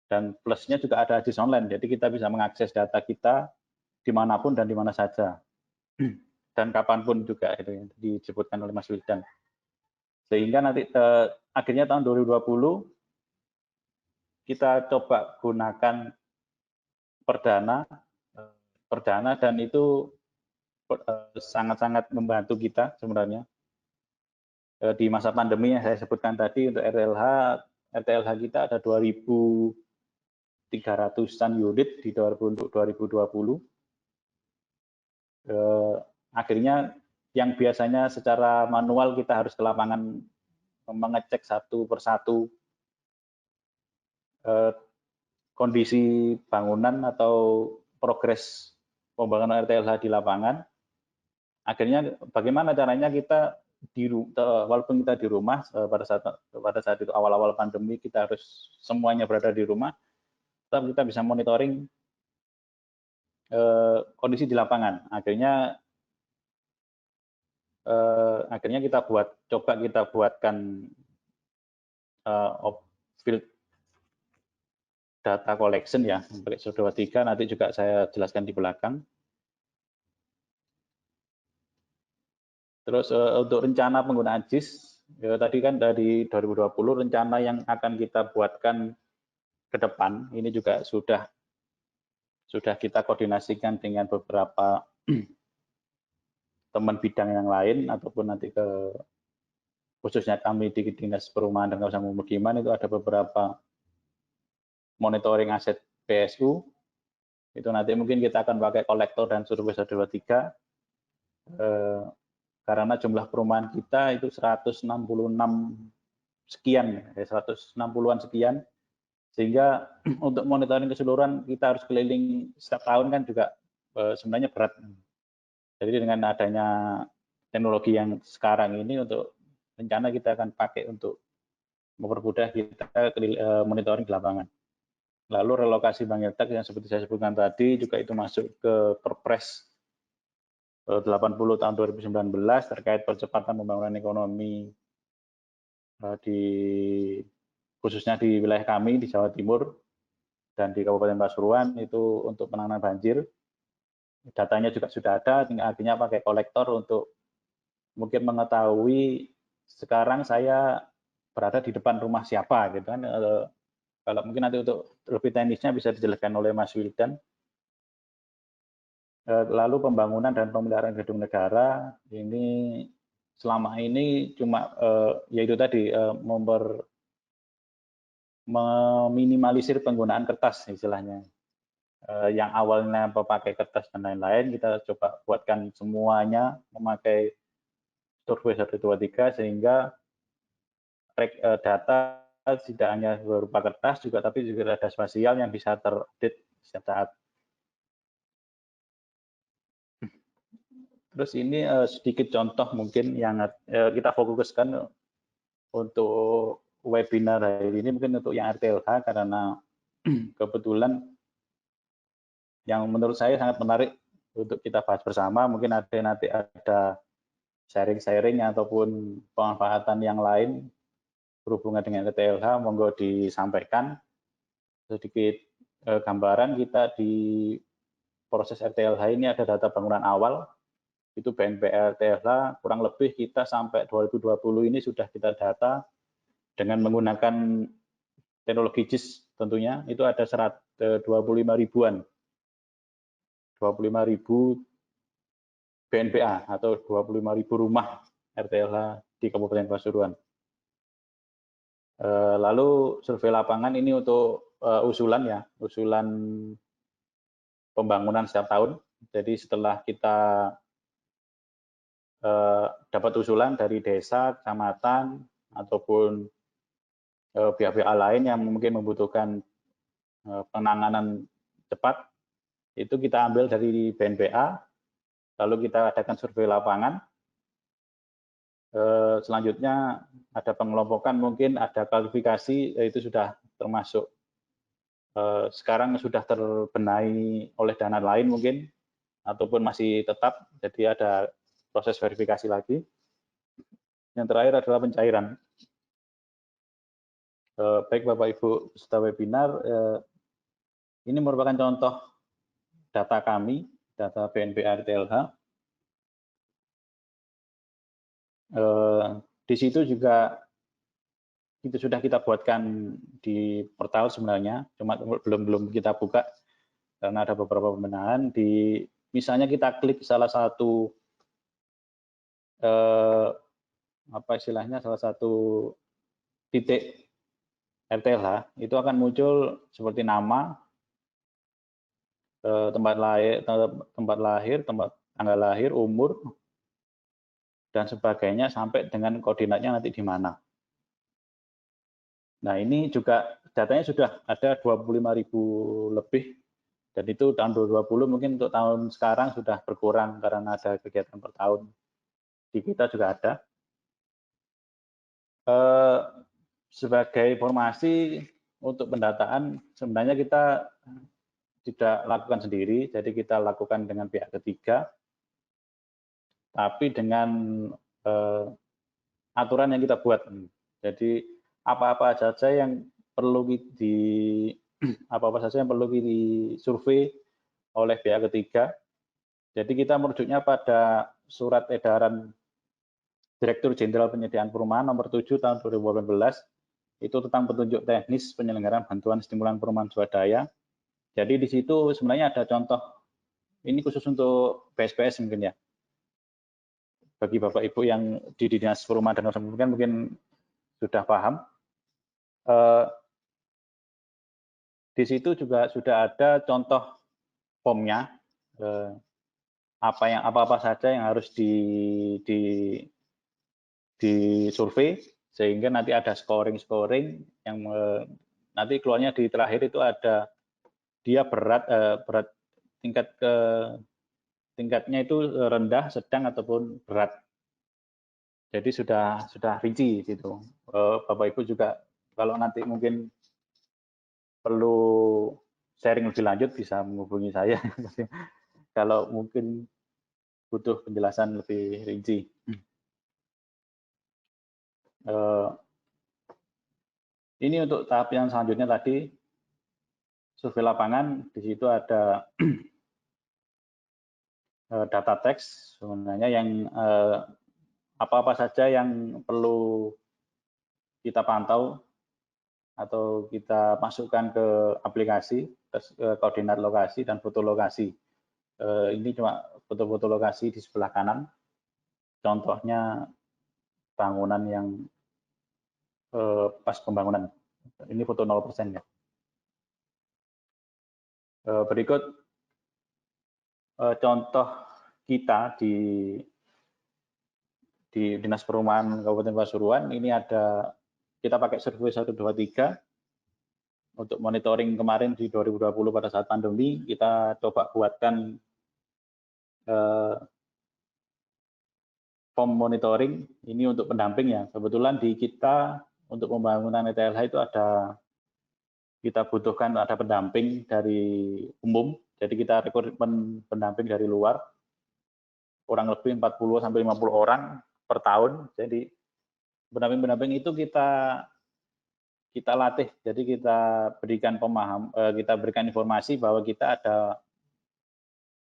Dan plusnya juga ada ARGIS online, jadi kita bisa mengakses data kita dimanapun dan dimana saja. Dan kapanpun juga, itu yang disebutkan oleh Mas Wildan. Sehingga nanti akhirnya tahun 2020 kita coba gunakan perdana dan itu sangat-sangat membantu kita sebenarnya. Di masa pandemi yang saya sebutkan tadi untuk RTLH kita ada 2.300-an unit di 2020. Akhirnya yang biasanya secara manual kita harus ke lapangan mengecek satu persatu kondisi bangunan atau progres pembangunan RTLH di lapangan. Akhirnya bagaimana caranya kita walaupun kita di rumah pada saat itu awal-awal pandemi kita harus semuanya berada di rumah, tetap kita bisa monitoring kondisi di lapangan. Akhirnya kita buatkan field data collection ya, pakai SO 23, nanti juga saya jelaskan di belakang. Terus untuk rencana penggunaan JIS, ya, tadi kan dari 2020 rencana yang akan kita buatkan ke depan, ini juga sudah kita koordinasikan dengan beberapa teman bidang yang lain, ataupun nanti khususnya kami di Dinas Perumahan dan Kawasan Pemukiman itu ada beberapa monitoring aset PSU, itu nanti mungkin kita akan pakai kolektor dan survei SO 23, karena jumlah perumahan kita itu 166 sekian, 160-an sekian, sehingga untuk monitoring keseluruhan kita harus keliling setiap tahun kan juga sebenarnya berat. Jadi dengan adanya teknologi yang sekarang ini untuk rencana kita akan pakai untuk mempermudah kita monitoring di lapangan. Lalu relokasi Bangiltek yang seperti saya sebutkan tadi juga itu masuk ke Perpres 80 tahun 2019 terkait percepatan pembangunan ekonomi khususnya di wilayah kami di Jawa Timur dan di Kabupaten Pasuruan itu untuk penanganan banjir. Datanya juga sudah ada, akhirnya pakai kolektor untuk mungkin mengetahui sekarang saya berada di depan rumah siapa gitu kan. Kalau mungkin nanti untuk lebih teknisnya bisa dijelaskan oleh Mas Wildan. Lalu pembangunan dan pemeliharaan gedung negara ini selama ini cuma yaitu tadi meminimalisir penggunaan kertas istilahnya. Yang awalnya memakai kertas dan lain-lain kita coba buatkan semuanya memakai survei 123 sehingga data tidak hanya berupa kertas juga tapi juga ada spasial yang bisa terupdate setiap saat. Terus ini sedikit contoh mungkin yang kita fokuskan untuk webinar hari ini mungkin untuk yang RTLH karena kebetulan yang menurut saya sangat menarik untuk kita bahas bersama. Mungkin nanti ada sharing-sharing ataupun pemanfaatan yang lain berhubungan dengan RTLH, monggo disampaikan. Sedikit gambaran kita di proses RTLH ini ada data bangunan awal, itu BNPL RTLH kurang lebih kita sampai 2020 ini sudah kita data dengan menggunakan teknologi JIS tentunya, itu ada 25 ribuan. 25.000 BNPA atau 25.000 rumah RTLH di Kabupaten Pasuruan. Lalu survei lapangan ini untuk usulan pembangunan setiap tahun. Jadi setelah kita dapat usulan dari desa, kecamatan, ataupun pihak-pihak lain yang mungkin membutuhkan penanganan cepat, itu kita ambil dari BNPA, lalu kita adakan survei lapangan. Selanjutnya ada pengelompokan, mungkin ada klasifikasi, itu sudah termasuk sekarang sudah terbenahi oleh dana lain mungkin, ataupun masih tetap, jadi ada proses verifikasi lagi. Yang terakhir adalah pencairan. Baik Bapak Ibu peserta webinar, ini merupakan contoh data kami, data BNPA RTLH. Di situ juga itu sudah kita buatkan di portal sebenarnya, cuma belum kita buka karena ada beberapa pembenahan. Misalnya kita klik salah satu salah satu titik RTLH, itu akan muncul seperti nama, tempat lahir, tanggal lahir, umur, dan sebagainya sampai dengan koordinatnya nanti di mana. Nah, ini juga datanya sudah ada 25.000 lebih, dan itu tahun 2020 mungkin untuk tahun sekarang sudah berkurang karena ada kegiatan per tahun. Di kita juga ada. Sebagai informasi untuk pendataan, sebenarnya kita tidak lakukan sendiri, jadi kita lakukan dengan pihak ketiga, tapi dengan aturan yang kita buat. Jadi apa-apa saja yang perlu disurvei oleh pihak ketiga. Jadi kita merujuknya pada surat edaran Direktur Jenderal Penyediaan Perumahan nomor 7 tahun 2018 itu tentang petunjuk teknis penyelenggaraan bantuan stimulan perumahan swadaya. Jadi di situ sebenarnya ada contoh, ini khusus untuk PSPS mungkin ya. Bagi Bapak Ibu yang di Dinas Perumahan dan Pendidikan mungkin sudah paham. Di situ juga sudah ada contoh formnya, apa saja yang harus disurvei, sehingga nanti ada scoring yang nanti keluarnya di terakhir itu ada dia berat tingkatnya itu rendah, sedang ataupun berat. Jadi sudah rinci gitu. Bapak Ibu juga kalau nanti mungkin perlu sharing lebih lanjut bisa menghubungi saya. Kalau mungkin butuh penjelasan lebih rinci. Ini untuk tahap yang selanjutnya tadi, survei lapangan, di situ ada data teks sebenarnya yang apa-apa saja yang perlu kita pantau atau kita masukkan ke aplikasi, koordinat lokasi dan foto lokasi. Ini cuma foto-foto lokasi di sebelah kanan. Contohnya bangunan yang pas pembangunan. Ini foto 0% ya. Berikut contoh kita di Dinas Perumahan Kabupaten Pasuruan. Ini ada kita pakai survei 123 untuk monitoring kemarin di 2020 pada saat pandemi. Kita coba buatkan form monitoring ini untuk pendamping ya. Kebetulan di kita untuk pembangunan ETLH itu kita butuhkan ada pendamping dari umum. Jadi kita rekrutmen pendamping dari luar. Kurang lebih 40 sampai 50 orang per tahun. Jadi pendamping-pendamping itu kita latih. Jadi kita berikan kita berikan informasi bahwa kita ada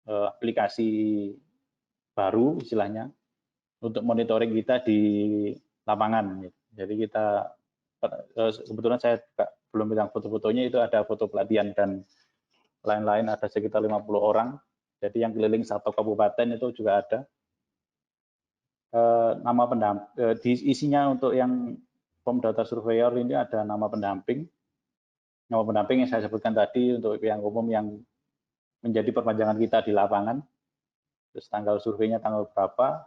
aplikasi baru istilahnya untuk monitoring kita di lapangan. Jadi kita kebetulan saya belum bilang foto-fotonya, itu ada foto pelatihan dan lain-lain, ada sekitar 50 orang. Jadi yang keliling satu kabupaten itu juga ada. Nama pendamping, isinya untuk yang form data surveyor ini ada nama pendamping. Nama pendamping yang saya sebutkan tadi untuk yang umum yang menjadi perpanjangan kita di lapangan. Terus tanggal surveinya tanggal berapa,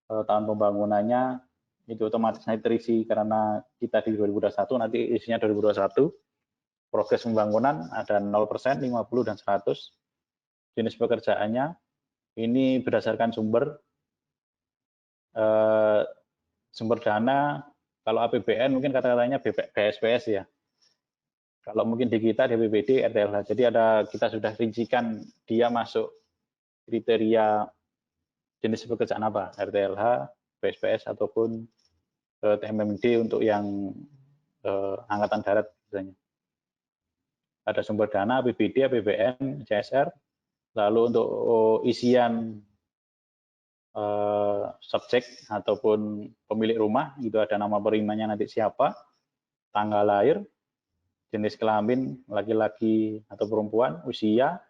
tahun pembangunannya itu otomatis nanti terisi karena kita di 2021, nanti isinya 2021. Progres pembangunan ada 0%, 50, dan 100. Jenis pekerjaannya ini berdasarkan sumber dana. Kalau APBN mungkin kata-katanya BSPS ya. Kalau mungkin di kita DPBD, RTLH. Jadi kita sudah rincikan dia masuk kriteria jenis pekerjaan apa, RTLH, BSPS ataupun TMMD untuk yang angkatan darat misalnya. Ada sumber dana, APBD, APBN, CSR. Lalu untuk isian subjek ataupun pemilik rumah, itu ada nama perimanya nanti siapa, tanggal lahir, jenis kelamin laki-laki atau perempuan, usia,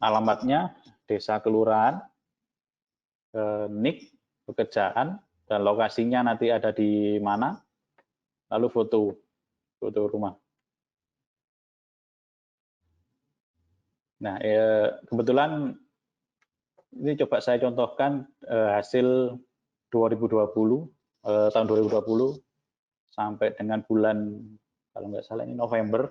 alamatnya, desa kelurahan, NIK, pekerjaan, dan lokasinya nanti ada di mana, lalu foto rumah. Nah, kebetulan ini coba saya contohkan hasil 2020, tahun 2020 sampai dengan bulan, kalau nggak salah ini November.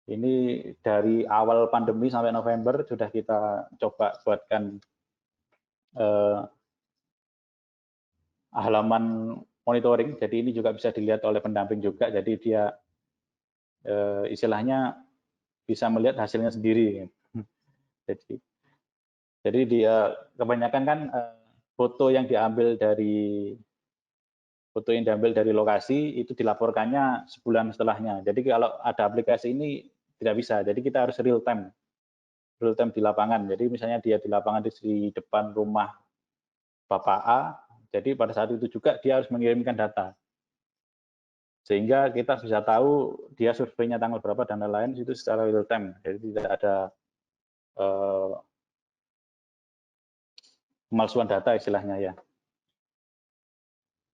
Ini dari awal pandemi sampai November sudah kita coba buatkan halaman monitoring. Jadi ini juga bisa dilihat oleh pendamping juga. Jadi dia istilahnya bisa melihat hasilnya sendiri. Jadi dia kebanyakan kan foto yang diambil dari lokasi itu dilaporkannya sebulan setelahnya. Jadi kalau ada aplikasi ini tidak bisa. Jadi kita harus real time di lapangan. Jadi misalnya dia di lapangan di depan rumah Bapak A, jadi pada saat itu juga dia harus mengirimkan data. Sehingga kita bisa tahu dia surveinya tanggal berapa dan lain-lain itu secara real time. Jadi tidak ada pemalsuan data istilahnya ya.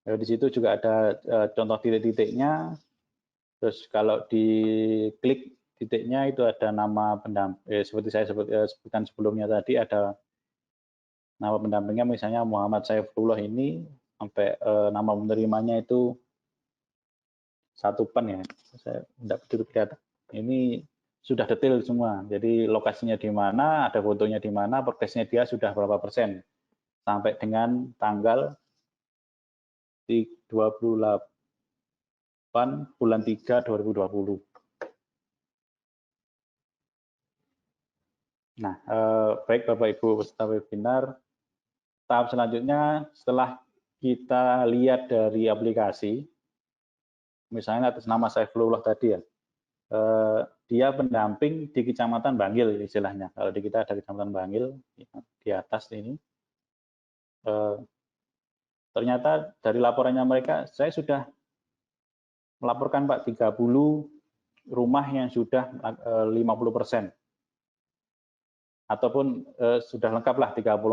Di situ juga ada contoh titik-titiknya. Terus kalau diklik titiknya itu ada nama pendamping, seperti saya sebutkan sebelumnya tadi, ada nama pendampingnya misalnya Muhammad Saifullah ini, sampai nama penerimanya itu 1 pen ya, saya tidak betul kelihatan. Ini sudah detail semua, jadi lokasinya di mana, ada fotonya di mana, progresnya dia sudah berapa persen, sampai dengan tanggal 28 bulan 3 2020. Nah, baik Bapak Ibu peserta webinar, tahap selanjutnya setelah kita lihat dari aplikasi, misalnya atas nama Saifullah tadi ya, dia pendamping di Kecamatan Bangil istilahnya. Kalau di kita ada Kecamatan Bangil di atas ini, ternyata dari laporannya mereka, saya sudah melaporkan Pak 30 rumah yang sudah 50%. Ataupun sudah lengkap lah 34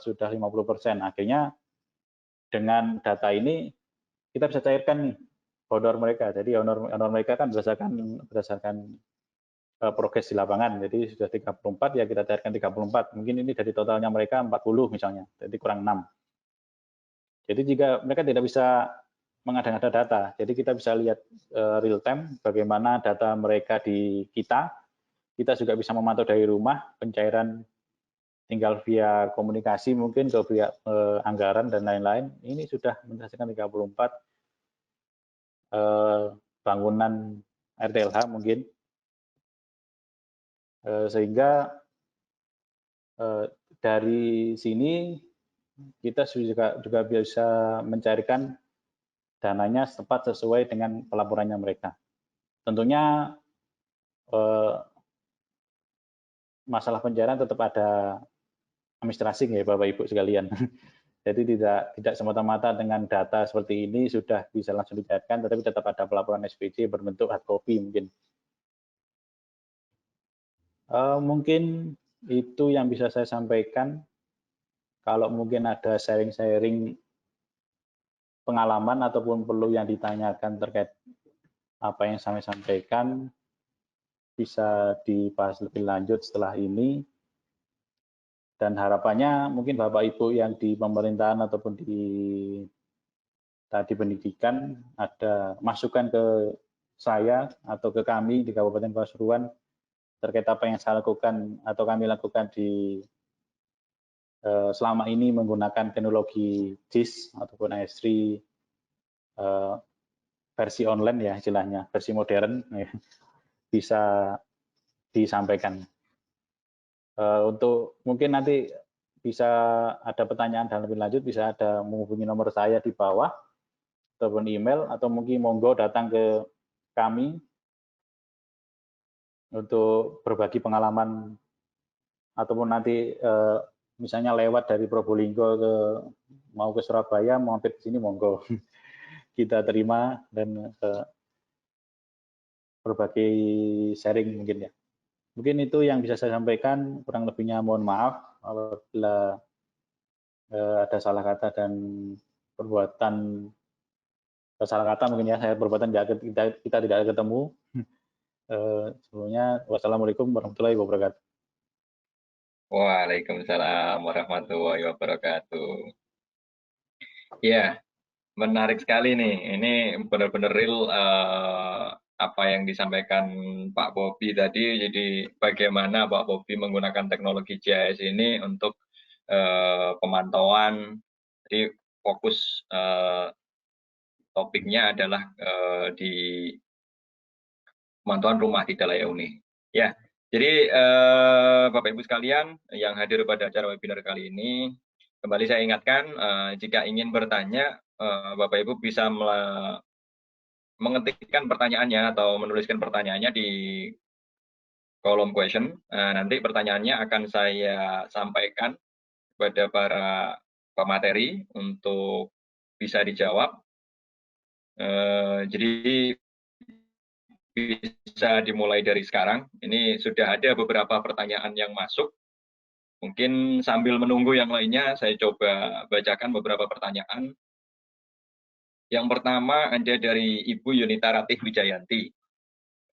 sudah 50%. Akhirnya dengan data ini kita bisa cairkan nih honor mereka. Jadi honor mereka kan berdasarkan progres di lapangan. Jadi sudah 34 ya kita cairkan 34. Mungkin ini dari totalnya mereka 40 misalnya. Jadi kurang 6. Jadi jika mereka tidak bisa mengada-ngada data, jadi kita bisa lihat real time bagaimana data mereka di kita. Kita juga bisa memantau dari rumah, pencairan tinggal via komunikasi mungkin ke pihak anggaran dan lain-lain. Ini sudah menghasilkan 34 bangunan RTLH mungkin. Sehingga dari sini kita juga bisa mencarikan dananya tepat sesuai dengan pelaporannya mereka. Tentunya masalah pencairan tetap ada administrasi ya Bapak Ibu sekalian. Jadi tidak semata-mata dengan data seperti ini sudah bisa langsung dicairkan, tetapi tetap ada pelaporan SPC berbentuk hard copy mungkin. Mungkin itu yang bisa saya sampaikan. Kalau mungkin ada sharing-sharing pengalaman ataupun perlu yang ditanyakan terkait apa yang saya sampaikan, bisa dibahas lebih lanjut setelah ini. Dan harapannya mungkin Bapak Ibu yang di pemerintahan ataupun di pendidikan ada masukan ke saya atau ke kami di Kabupaten Pasuruan terkait apa yang saya lakukan atau kami lakukan di selama ini menggunakan teknologi JIS ataupun AS3 versi online ya istilahnya, versi modern ya, bisa disampaikan. Untuk mungkin nanti bisa ada pertanyaan dan lebih lanjut, bisa ada menghubungi nomor saya di bawah ataupun email, atau mungkin monggo datang ke kami untuk berbagi pengalaman, ataupun nanti misalnya lewat dari Probolinggo mau ke Surabaya, mau mampir di sini monggo. Kita terima dan berbagi sharing mungkin ya. Mungkin itu yang bisa saya sampaikan, kurang lebihnya mohon maaf apabila ada salah kata dan perbuatan, salah kata mungkin ya, saya perbuatan kita tidak ketemu. Sebelumnya wassalamualaikum warahmatullahi wabarakatuh. Waalaikumsalam warahmatullahi wabarakatuh. Ya, menarik sekali nih. Ini benar-benar real apa yang disampaikan Pak Bobi tadi. Jadi bagaimana Pak Bobi menggunakan teknologi GIS ini untuk pemantauan. Jadi fokus topiknya adalah di pemantauan rumah tidak layak huni. Ya, jadi Bapak Ibu sekalian yang hadir pada acara webinar kali ini, kembali saya ingatkan jika ingin bertanya, Bapak Ibu bisa mengetikkan pertanyaannya atau menuliskan pertanyaannya di kolom question. Nanti pertanyaannya akan saya sampaikan kepada para pemateri untuk bisa dijawab. Jadi bisa dimulai dari sekarang. Ini sudah ada beberapa pertanyaan yang masuk. Mungkin sambil menunggu yang lainnya, saya coba bacakan beberapa pertanyaan. Yang pertama ada dari Ibu Yunita Ratih Wijayanti.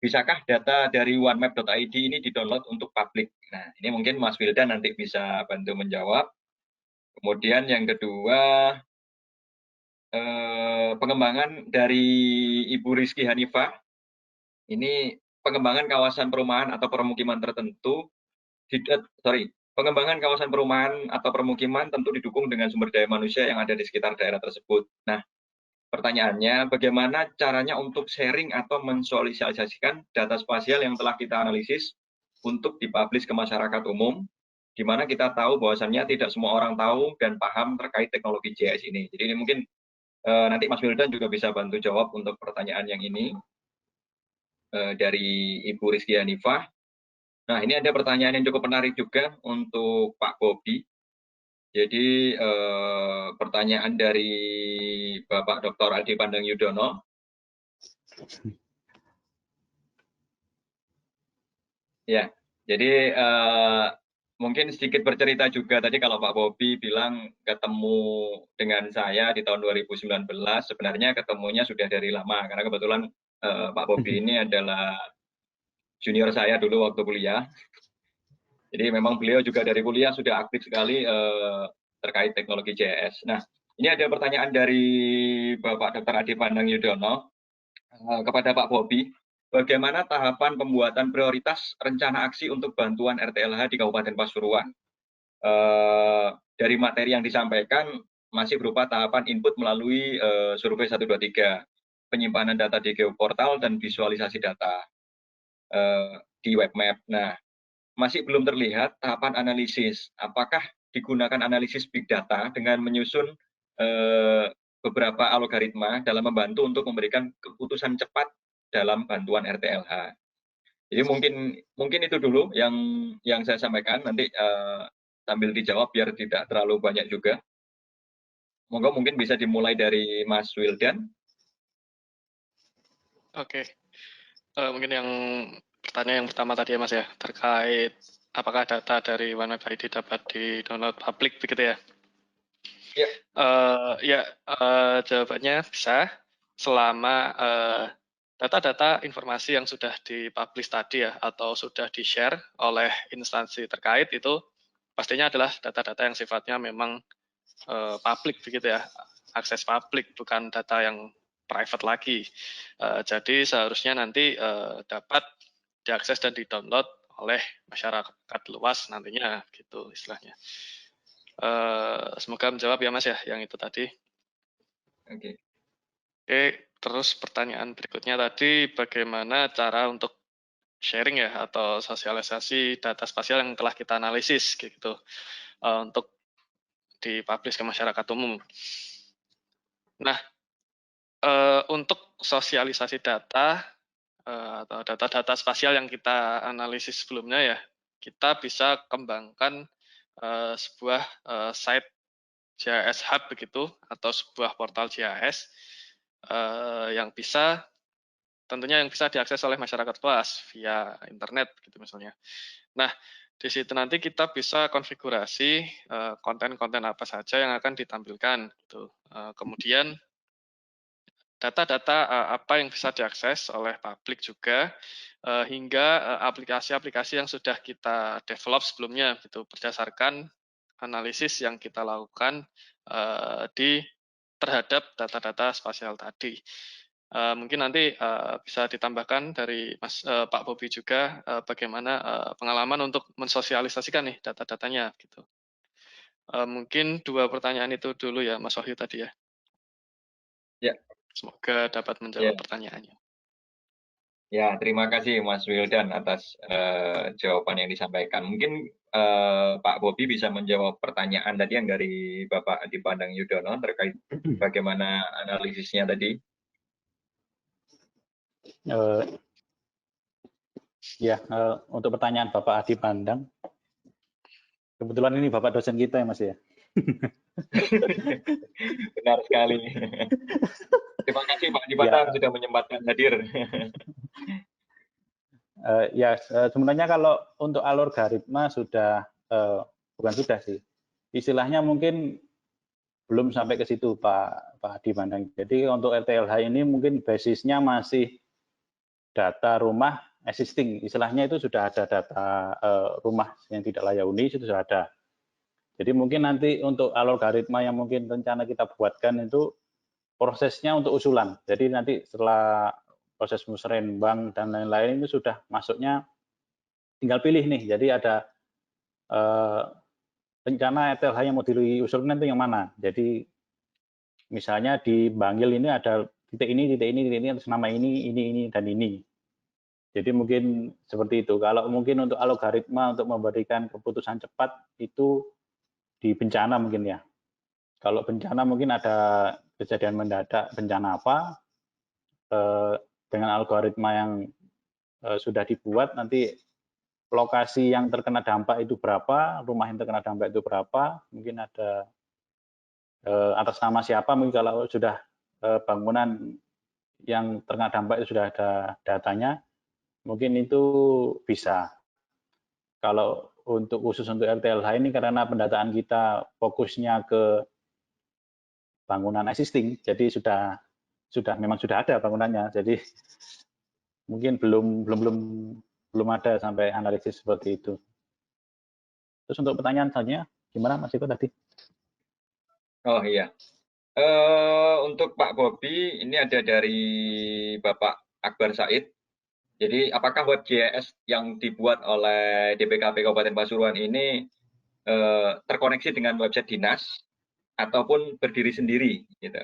Bisakah data dari onemap.id ini di-download untuk publik? Nah, ini mungkin Mas Wildan nanti bisa bantu menjawab. Kemudian yang kedua, pengembangan dari Ibu Rizky Hanifah. Ini pengembangan kawasan perumahan atau permukiman tertentu, pengembangan kawasan perumahan atau permukiman tentu didukung dengan sumber daya manusia yang ada di sekitar daerah tersebut. Nah, pertanyaannya, bagaimana caranya untuk sharing atau mensosialisasikan data spasial yang telah kita analisis untuk dipublish ke masyarakat umum, di mana kita tahu bahwasannya tidak semua orang tahu dan paham terkait teknologi GIS ini. Jadi ini mungkin nanti Mas Wildan juga bisa bantu jawab untuk pertanyaan yang ini dari Ibu Rizky Hanifah. Nah, ini ada pertanyaan yang cukup menarik juga untuk Pak Bobi. Jadi pertanyaan dari Bapak Dr. Adi Pandang Yudono. Ya, jadi mungkin sedikit bercerita juga tadi kalau Pak Bobi bilang ketemu dengan saya di tahun 2019, sebenarnya ketemunya sudah dari lama karena kebetulan Pak Bobi ini adalah junior saya dulu waktu kuliah. Jadi memang beliau juga dari kuliah sudah aktif sekali terkait teknologi GIS. Nah, ini ada pertanyaan dari Bapak Dr. Adi Pandang Yudono kepada Pak Bobi. Bagaimana tahapan pembuatan prioritas rencana aksi untuk bantuan RTLH di Kabupaten Pasuruan? Dari materi yang disampaikan masih berupa tahapan input melalui survei 123, penyimpanan data di geoportal dan visualisasi data di web map. Nah, masih belum terlihat tahapan analisis. Apakah digunakan analisis big data dengan menyusun beberapa algoritma dalam membantu untuk memberikan keputusan cepat dalam bantuan RTLH. Jadi mungkin itu dulu yang saya sampaikan. Nanti sambil dijawab biar tidak terlalu banyak juga. Monggo mungkin bisa dimulai dari Mas Wildan. Oke, mungkin yang pertanyaan yang pertama tadi ya Mas ya, terkait apakah data dari onemap.id dapat di-download publik begitu ya? Ya. Jawabannya bisa selama data-data informasi yang sudah dipublish tadi ya atau sudah di-share oleh instansi terkait itu pastinya adalah data-data yang sifatnya memang publik begitu ya, akses publik bukan data yang private lagi. Jadi seharusnya nanti dapat diakses dan di-download oleh masyarakat luas nantinya gitu istilahnya. Semoga menjawab ya Mas ya yang itu tadi. Oke. Oke, terus pertanyaan berikutnya tadi bagaimana cara untuk sharing ya atau sosialisasi data spasial yang telah kita analisis gitu untuk dipublish ke masyarakat umum. Nah, untuk sosialisasi data atau data-data spasial yang kita analisis sebelumnya ya, kita bisa kembangkan sebuah site GIS Hub begitu atau sebuah portal GIS yang bisa tentunya yang bisa diakses oleh masyarakat luas via internet gitu misalnya. Nah, di situ nanti kita bisa konfigurasi konten-konten apa saja yang akan ditampilkan gitu. Kemudian data-data apa yang bisa diakses oleh publik juga hingga aplikasi-aplikasi yang sudah kita develop sebelumnya gitu berdasarkan analisis yang kita lakukan terhadap data-data spasial tadi. Mungkin nanti bisa ditambahkan dari Pak Bobi juga bagaimana pengalaman untuk mensosialisasikan nih data-datanya gitu. Mungkin 2 pertanyaan itu dulu ya Mas Wahyu tadi ya. Ya. Semoga dapat menjawab pertanyaannya. Ya, terima kasih Mas Wildan atas jawaban yang disampaikan. Mungkin Pak Bobi bisa menjawab pertanyaan tadi yang dari Bapak Adi Pandang Yudono terkait bagaimana analisisnya tadi. Untuk pertanyaan Bapak Adi Pandang, kebetulan ini Bapak dosen kita ya Mas ya. Benar sekali. Terima kasih Pak Adi Pandang sudah menyempatkan hadir. Sebenarnya kalau untuk algoritma sudah bukan sudah sih, istilahnya mungkin belum sampai ke situ Pak Adi Pandang. Jadi untuk RTLH ini mungkin basisnya masih data rumah existing, istilahnya itu sudah ada data rumah yang tidak layak huni itu sudah ada. Jadi mungkin nanti untuk algoritma yang mungkin rencana kita buatkan itu prosesnya untuk usulan. Jadi nanti setelah proses musrenbang dan lain-lain itu sudah masuknya tinggal pilih nih. Jadi ada rencana RTLH yang mau diusulkan itu yang mana. Jadi misalnya di Bangil ini ada titik ini, atas nama ini, dan ini. Jadi mungkin seperti itu. Kalau mungkin untuk algoritma untuk memberikan keputusan cepat itu di bencana mungkin ya. Kalau bencana mungkin ada kejadian mendadak bencana apa, dengan algoritma yang sudah dibuat nanti lokasi yang terkena dampak itu berapa, rumah yang terkena dampak itu berapa, mungkin ada atas nama siapa, mungkin kalau sudah bangunan yang terkena dampak itu sudah ada datanya, mungkin itu bisa. Kalau untuk khusus untuk RTLH ini karena pendataan kita fokusnya ke bangunan existing, jadi memang sudah ada bangunannya, jadi mungkin belum ada sampai analisis seperti itu. Terus untuk pertanyaan selanjutnya, gimana Mas Iko tadi? Oh iya, untuk Pak Bobi ini ada dari Bapak Akbar Said. Jadi apakah WebGIS yang dibuat oleh DPKP Kabupaten Pasuruan ini terkoneksi dengan website dinas ataupun berdiri sendiri? Gitu.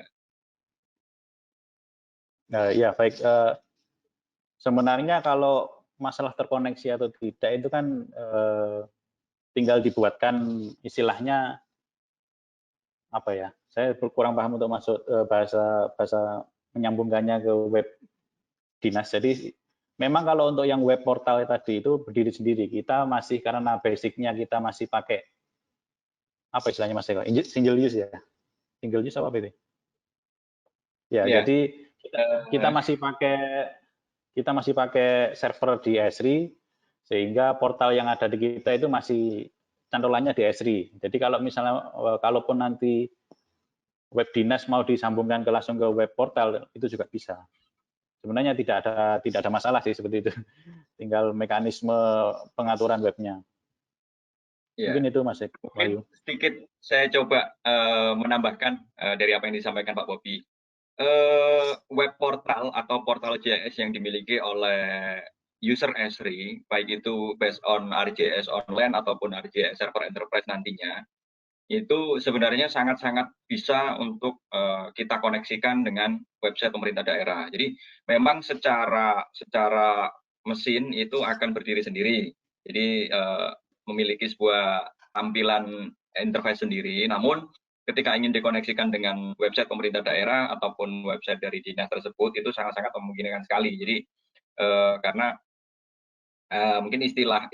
Ya baik. Sebenarnya kalau masalah terkoneksi atau tidak itu kan tinggal dibuatkan istilahnya apa ya? Saya kurang paham untuk masuk bahasa menyambungkannya ke web dinas. Jadi memang kalau untuk yang web portal tadi itu berdiri sendiri. Kita masih karena basicnya kita masih pakai apa istilahnya Mas Eko? Single use ya? Single use apa itu? Ya, jadi kita masih pakai server di Esri, sehingga portal yang ada di kita itu masih cantolannya di Esri. Jadi kalau misalnya kalaupun nanti web dinas mau disambungkan langsung ke web portal itu juga bisa. Sebenarnya tidak ada masalah sih seperti itu. Tinggal mekanisme pengaturan webnya. Ya. Mungkin itu Mas Eko. Mungkin sedikit saya coba menambahkan dari apa yang disampaikan Pak Bobi. Web portal atau portal JS yang dimiliki oleh user Esri, baik itu based on ArcGIS Online ataupun ArcGIS Server Enterprise nantinya, itu sebenarnya sangat-sangat bisa untuk kita koneksikan dengan website pemerintah daerah. Jadi memang secara mesin itu akan berdiri sendiri. Jadi memiliki sebuah tampilan interface sendiri, namun ketika ingin dikoneksikan dengan website pemerintah daerah ataupun website dari dinas tersebut itu sangat-sangat memungkinkan sekali. Jadi karena mungkin istilah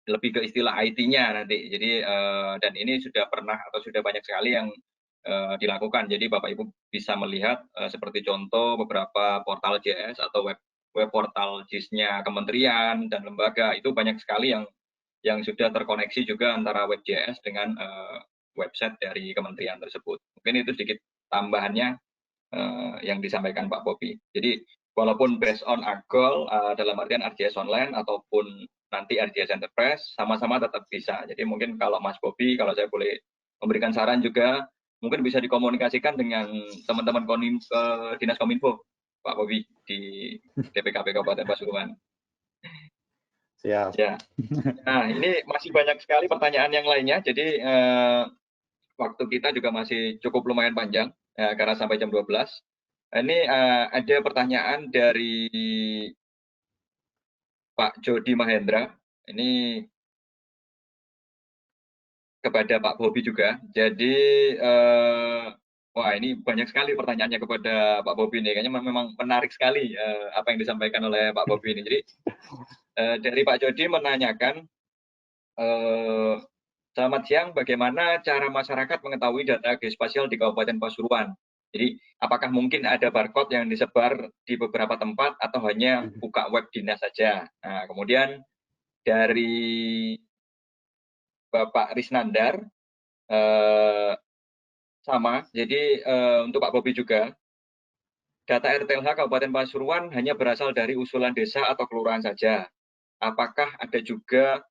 lebih ke istilah IT-nya nanti. Jadi dan ini sudah pernah atau sudah banyak sekali yang dilakukan. Jadi Bapak Ibu bisa melihat seperti contoh beberapa portal JS atau web portal JIS-nya kementerian dan lembaga itu banyak sekali yang sudah terkoneksi juga antara WebGIS dengan website dari kementerian tersebut. Mungkin itu sedikit tambahannya yang disampaikan Pak Bobi. Jadi walaupun based on Argol dalam artian RJS Online ataupun nanti RJS Enterprise sama-sama tetap bisa. Jadi mungkin kalau Mas Bobi, kalau saya boleh memberikan saran juga, mungkin bisa dikomunikasikan dengan teman-teman Dinas Kominfo, Pak Bobi, di DPKP Kabupaten Pasuruan. Siap. Ya. Nah, ini masih banyak sekali pertanyaan yang lainnya, jadi waktu kita juga masih cukup lumayan panjang, karena sampai jam 12. Ini ada pertanyaan dari Pak Jody Mahendra, ini kepada Pak Bobi juga. Jadi, wah ini banyak sekali pertanyaannya kepada Pak Bobi ini. Kayaknya memang menarik sekali apa yang disampaikan oleh Pak Bobi ini. Jadi, dari Pak Jody menanyakan, selamat siang, bagaimana cara masyarakat mengetahui data geospasial di Kabupaten Pasuruan? Jadi, apakah mungkin ada barcode yang disebar di beberapa tempat atau hanya buka web dinas saja? Nah, kemudian dari Bapak Risnandar, sama, jadi untuk Pak Bobi juga, data RTLH Kabupaten Pasuruan hanya berasal dari usulan desa atau kelurahan saja. Apakah ada juga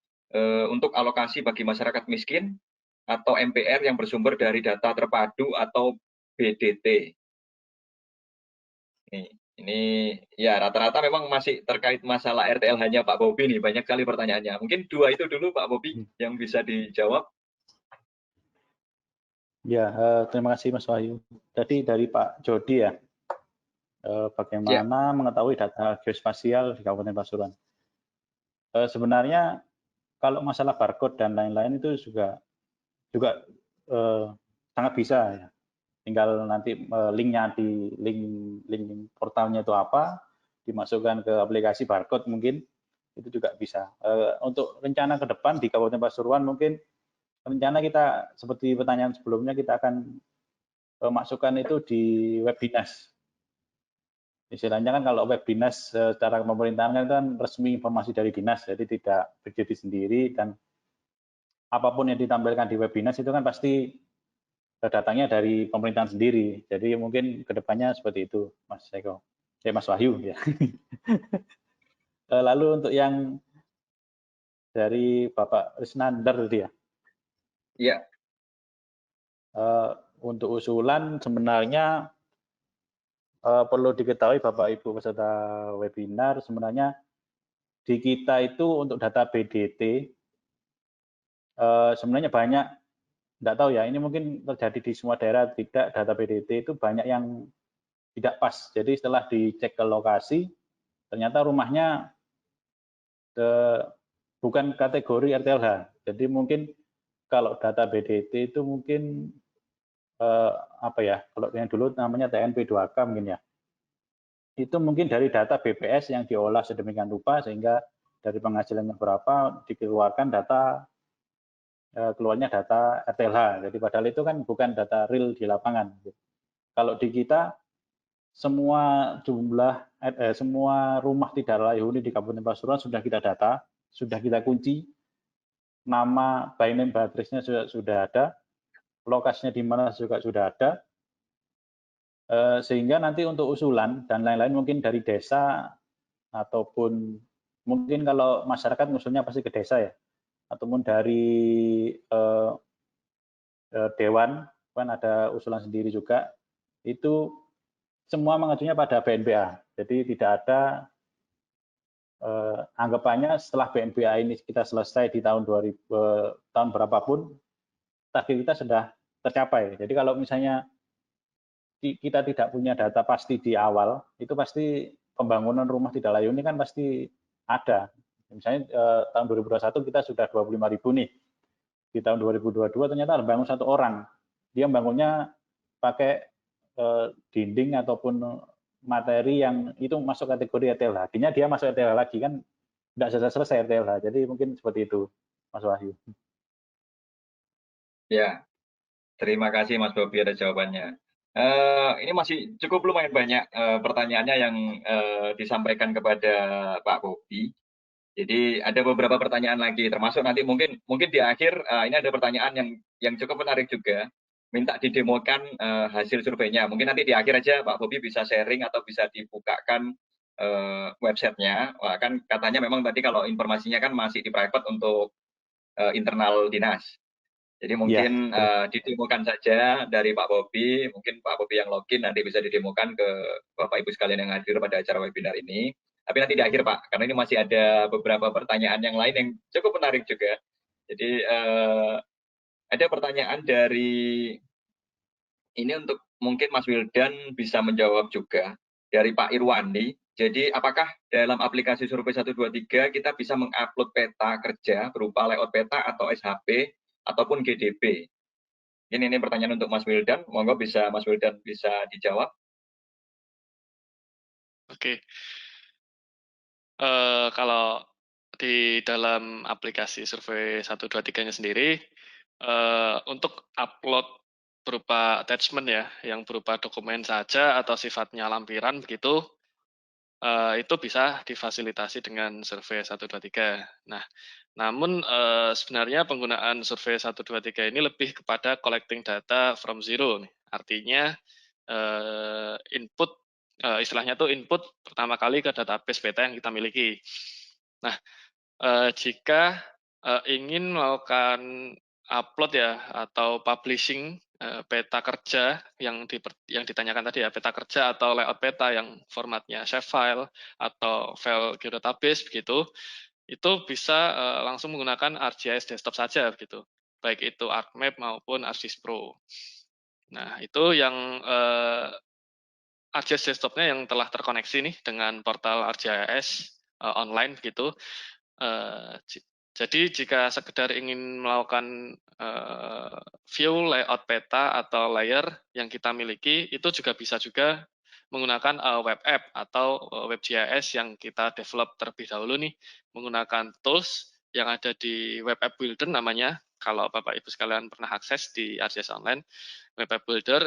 untuk alokasi bagi masyarakat miskin atau MPR yang bersumber dari data terpadu atau BDT? Ini ya rata-rata memang masih terkait masalah RTLH-nya Pak Bobi nih, banyak sekali pertanyaannya. Mungkin 2 itu dulu Pak Bobi yang bisa dijawab. Ya, terima kasih Mas Wahyu. Tadi dari Pak Jody ya, bagaimana mengetahui data geospasial di Kabupaten Pasuruan. Sebenarnya kalau masalah barcode dan lain-lain itu juga sangat bisa ya. Tinggal nanti linknya di link portalnya itu apa, dimasukkan ke aplikasi barcode mungkin itu juga bisa. Untuk rencana ke depan di Kabupaten Pasuruan mungkin rencana kita seperti pertanyaan sebelumnya kita akan masukkan itu di web dinas. Istilahnya kan kalau web dinas secara pemerintahan kan resmi informasi dari dinas, jadi tidak berdiri sendiri dan apapun yang ditampilkan di web dinas itu kan pasti datangnya dari pemerintahan sendiri. Jadi mungkin kedepannya seperti itu, Mas Eko. Mas Wahyu ya. Lalu untuk yang dari Bapak Risnandar tadi ya. Iya. Untuk usulan sebenarnya perlu diketahui Bapak Ibu peserta webinar, sebenarnya di kita itu untuk data BDT sebenarnya banyak, tidak tahu ya, ini mungkin terjadi di semua daerah tidak, data BDT itu banyak yang tidak pas. Jadi setelah dicek ke lokasi, ternyata rumahnya bukan kategori RTLH. Jadi mungkin kalau data BDT itu mungkin apa ya, kalau yang dulu namanya TNP2K mungkin ya. Itu mungkin dari data BPS yang diolah sedemikian rupa sehingga dari penghasilannya berapa dikeluarkan data keluarnya data RTLH. Jadi padahal itu kan bukan data real di lapangan. Kalau di kita semua semua rumah tidak layak huni di Kabupaten Pasuruan sudah kita data, sudah kita kunci, nama by name by address-nya sudah ada, lokasinya di mana juga sudah ada, sehingga nanti untuk usulan dan lain-lain mungkin dari desa ataupun mungkin kalau masyarakat ngusulnya pasti ke desa ya, ataupun dari dewan kan ada usulan sendiri juga, itu semua mengajunya pada BNPA. Jadi tidak ada anggapannya setelah BNPA ini kita selesai di tahun 2000 tahun berapapun target kita sudah tercapai. Jadi kalau misalnya kita tidak punya data pasti di awal, itu pasti pembangunan rumah tidak layak huni kan pasti ada. Misalnya tahun 2021 kita sudah 25.000 nih. Di tahun 2022 ternyata bangun 1 orang. Dia bangunnya pakai dinding ataupun materi yang itu masuk kategori RTLH. Akhirnya dia masuk RTLH lagi kan tidak selesai RTLH. Jadi mungkin seperti itu, Mas Wahyu. Ya, terima kasih Mas Bobi atas jawabannya. Ini masih cukup lumayan banyak pertanyaannya yang disampaikan kepada Pak Bobi. Jadi ada beberapa pertanyaan lagi, termasuk nanti mungkin di akhir ini ada pertanyaan yang cukup menarik juga. Minta didemokan hasil surveinya. Mungkin nanti di akhir aja Pak Bobi bisa sharing atau bisa dibukakan websitenya. Wah, kan katanya memang tadi kalau informasinya kan masih di private untuk internal dinas. Jadi mungkin didemokan saja dari Pak Bobi, mungkin Pak Bobi yang login nanti bisa didemokan ke Bapak Ibu sekalian yang hadir pada acara webinar ini. Tapi nanti di akhir Pak, karena ini masih ada beberapa pertanyaan yang lain yang cukup menarik juga. Jadi ada pertanyaan dari ini untuk mungkin Mas Wildan bisa menjawab juga dari Pak Irwandi. Jadi apakah dalam aplikasi Survei 123 kita bisa mengupload peta kerja berupa layout peta atau SHP ataupun GDB? Ini pertanyaan untuk Mas Wildan. Monggo bisa Mas Wildan bisa dijawab. Oke. Kalau di dalam aplikasi Survei 123-nya sendiri, untuk upload berupa attachment ya, yang berupa dokumen saja atau sifatnya lampiran begitu, itu bisa difasilitasi dengan Survei 123. Nah, namun sebenarnya penggunaan Survei 123 ini lebih kepada collecting data from zero nih. Artinya input istilahnya tuh input pertama kali ke database peta yang kita miliki. Nah, jika ingin melakukan upload ya atau publishing peta kerja yang ditanyakan tadi ya, peta kerja atau layout peta yang formatnya shapefile atau file geodatabase begitu, itu bisa langsung menggunakan ArcGIS Desktop saja begitu, baik itu ArcMap maupun ArcGIS Pro. Nah, itu yang ArcGIS Desktop-nya yang telah terkoneksi nih dengan portal ArcGIS online gitu. Jadi jika sekedar ingin melakukan view layout peta atau layer yang kita miliki, itu juga bisa juga menggunakan web app atau WebGIS yang kita develop terlebih dahulu nih, menggunakan tools yang ada di Web App Builder namanya, kalau Bapak Ibu sekalian pernah akses di ArcGIS Online, Web App Builder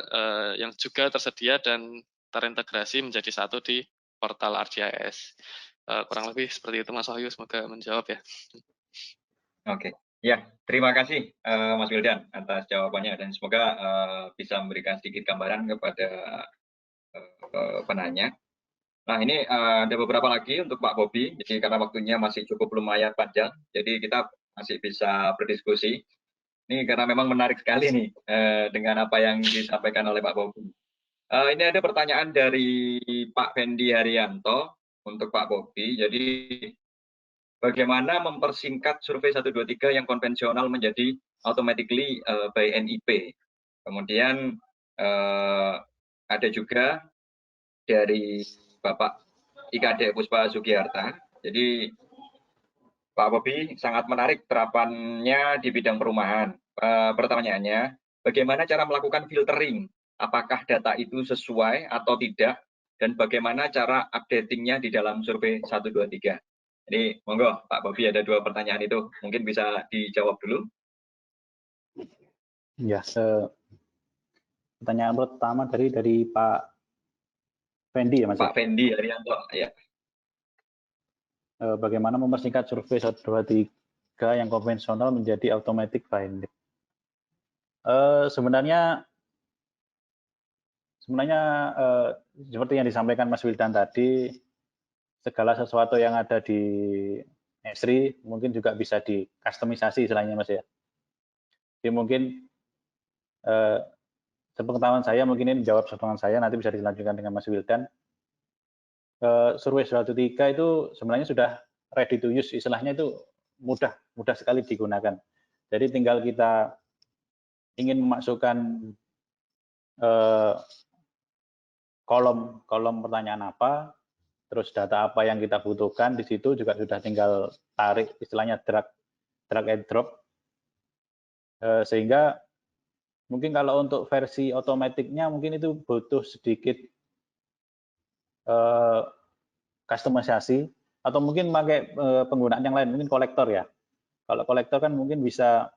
yang juga tersedia dan terintegrasi menjadi satu di portal ArcGIS. Kurang lebih seperti itu Mas Wahyu, semoga menjawab ya. Oke, ya terima kasih Mas Wildan atas jawabannya dan semoga bisa memberikan sedikit gambaran kepada penanya. Nah ini ada beberapa lagi untuk Pak Bobi, jadi karena waktunya masih cukup lumayan panjang, jadi kita masih bisa berdiskusi. Ini karena memang menarik sekali nih dengan apa yang disampaikan oleh Pak Bobi. Ini ada pertanyaan dari Pak Fendi Haryanto untuk Pak Bobi. Jadi bagaimana mempersingkat survei 123 yang konvensional menjadi automatically by NIP. Kemudian ada juga dari Bapak IKD Puspa Sugiharta. Jadi Pak Bobi sangat menarik terapannya di bidang perumahan. Pertanyaannya, bagaimana cara melakukan filtering? Apakah data itu sesuai atau tidak? Dan bagaimana cara updatingnya di dalam survei 123? Jadi, monggo Pak Bobi ada dua pertanyaan itu, mungkin bisa dijawab dulu. Ya, pertanyaan pertama dari Pak Fendi ya Mas? Pak Fendi Haryanto, ya. Bagaimana mempersingkat survei 123 yang konvensional menjadi automatic binding? Sebenarnya seperti yang disampaikan Mas Wildan tadi, segala sesuatu yang ada di Esri mungkin juga bisa dikustomisasi istilahnya Mas ya. Jadi mungkin sepengetahuan saya, mungkin ini menjawab sepengetahuan saya, nanti bisa dilanjutkan dengan Mas Wildan. Survei 123 itu sebenarnya sudah ready to use, istilahnya itu mudah sekali digunakan. Jadi tinggal kita ingin memasukkan kolom pertanyaan apa, terus data apa yang kita butuhkan, di situ juga sudah tinggal tarik, istilahnya drag and drop, sehingga mungkin kalau untuk versi otomatiknya mungkin itu butuh sedikit kustomisasi, atau mungkin pakai penggunaan yang lain, mungkin kolektor ya. Kalau kolektor kan mungkin bisa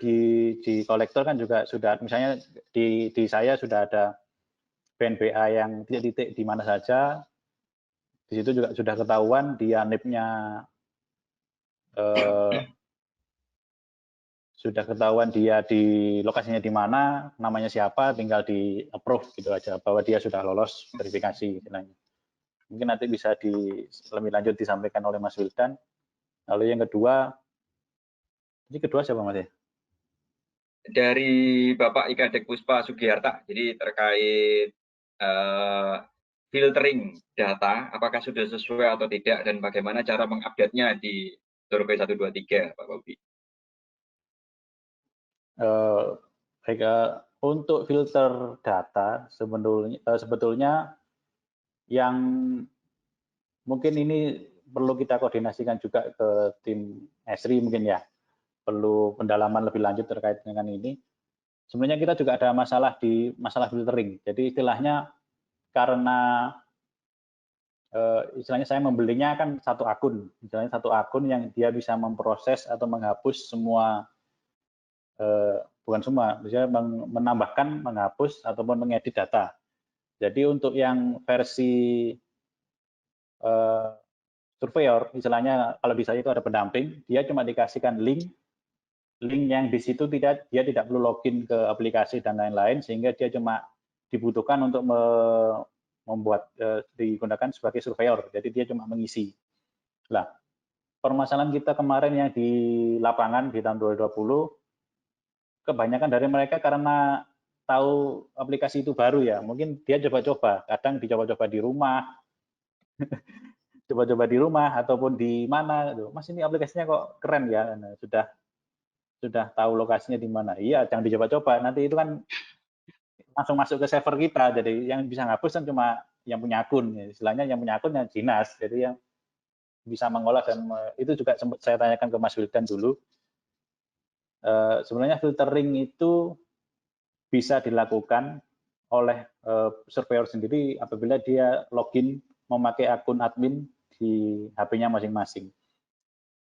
di kolektor kan juga sudah, misalnya di saya sudah ada BNBA yang titik-titik di mana saja, di situ juga sudah ketahuan dia NIP-nya sudah ketahuan dia di lokasinya di mana, namanya siapa, tinggal di approve gitu aja bahwa dia sudah lolos verifikasi istilahnya. Mungkin nanti bisa lebih lanjut disampaikan oleh Mas Wildan. Lalu yang kedua, ini kedua siapa Mas ya? Dari Bapak Ikadek Puspa Sugiharta, jadi terkait filtering data, apakah sudah sesuai atau tidak, dan bagaimana cara mengupdate-nya di survei 123, Pak Bobi. Baik, untuk filter data sebetulnya yang mungkin ini perlu kita koordinasikan juga ke tim Esri mungkin ya, perlu pendalaman lebih lanjut terkait dengan ini. Sebenarnya kita juga ada masalah filtering. Jadi istilahnya karena istilahnya saya membelinya kan satu akun, misalnya satu akun yang dia bisa memproses atau menghapus semua, bukan semua, misalnya menambahkan, menghapus ataupun mengedit data. Jadi untuk yang versi surveyor, istilahnya kalau bisa itu ada pendamping, dia cuma dikasihkan link yang di situ dia tidak perlu login ke aplikasi dan lain-lain, sehingga dia cuma dibutuhkan untuk membuat digunakan sebagai surveyor. Jadi dia cuma mengisi. Nah, permasalahan kita kemarin yang di lapangan di tahun 2020, kebanyakan dari mereka karena tahu aplikasi itu baru ya, mungkin dia coba-coba, kadang dicoba-coba di rumah, ataupun di mana, Mas ini aplikasinya kok keren ya, nah, sudah tahu lokasinya di mana. Iya, jangan dicoba-coba, nanti itu kan langsung masuk ke server kita, jadi yang bisa ngapus kan cuma yang punya akun, istilahnya yang punya akun yang dinas, jadi yang bisa mengolah dan itu juga sempat saya tanyakan ke Mas Wildan dulu. Sebenarnya filtering itu bisa dilakukan oleh surveyor sendiri apabila dia login memakai akun admin di HP-nya masing-masing.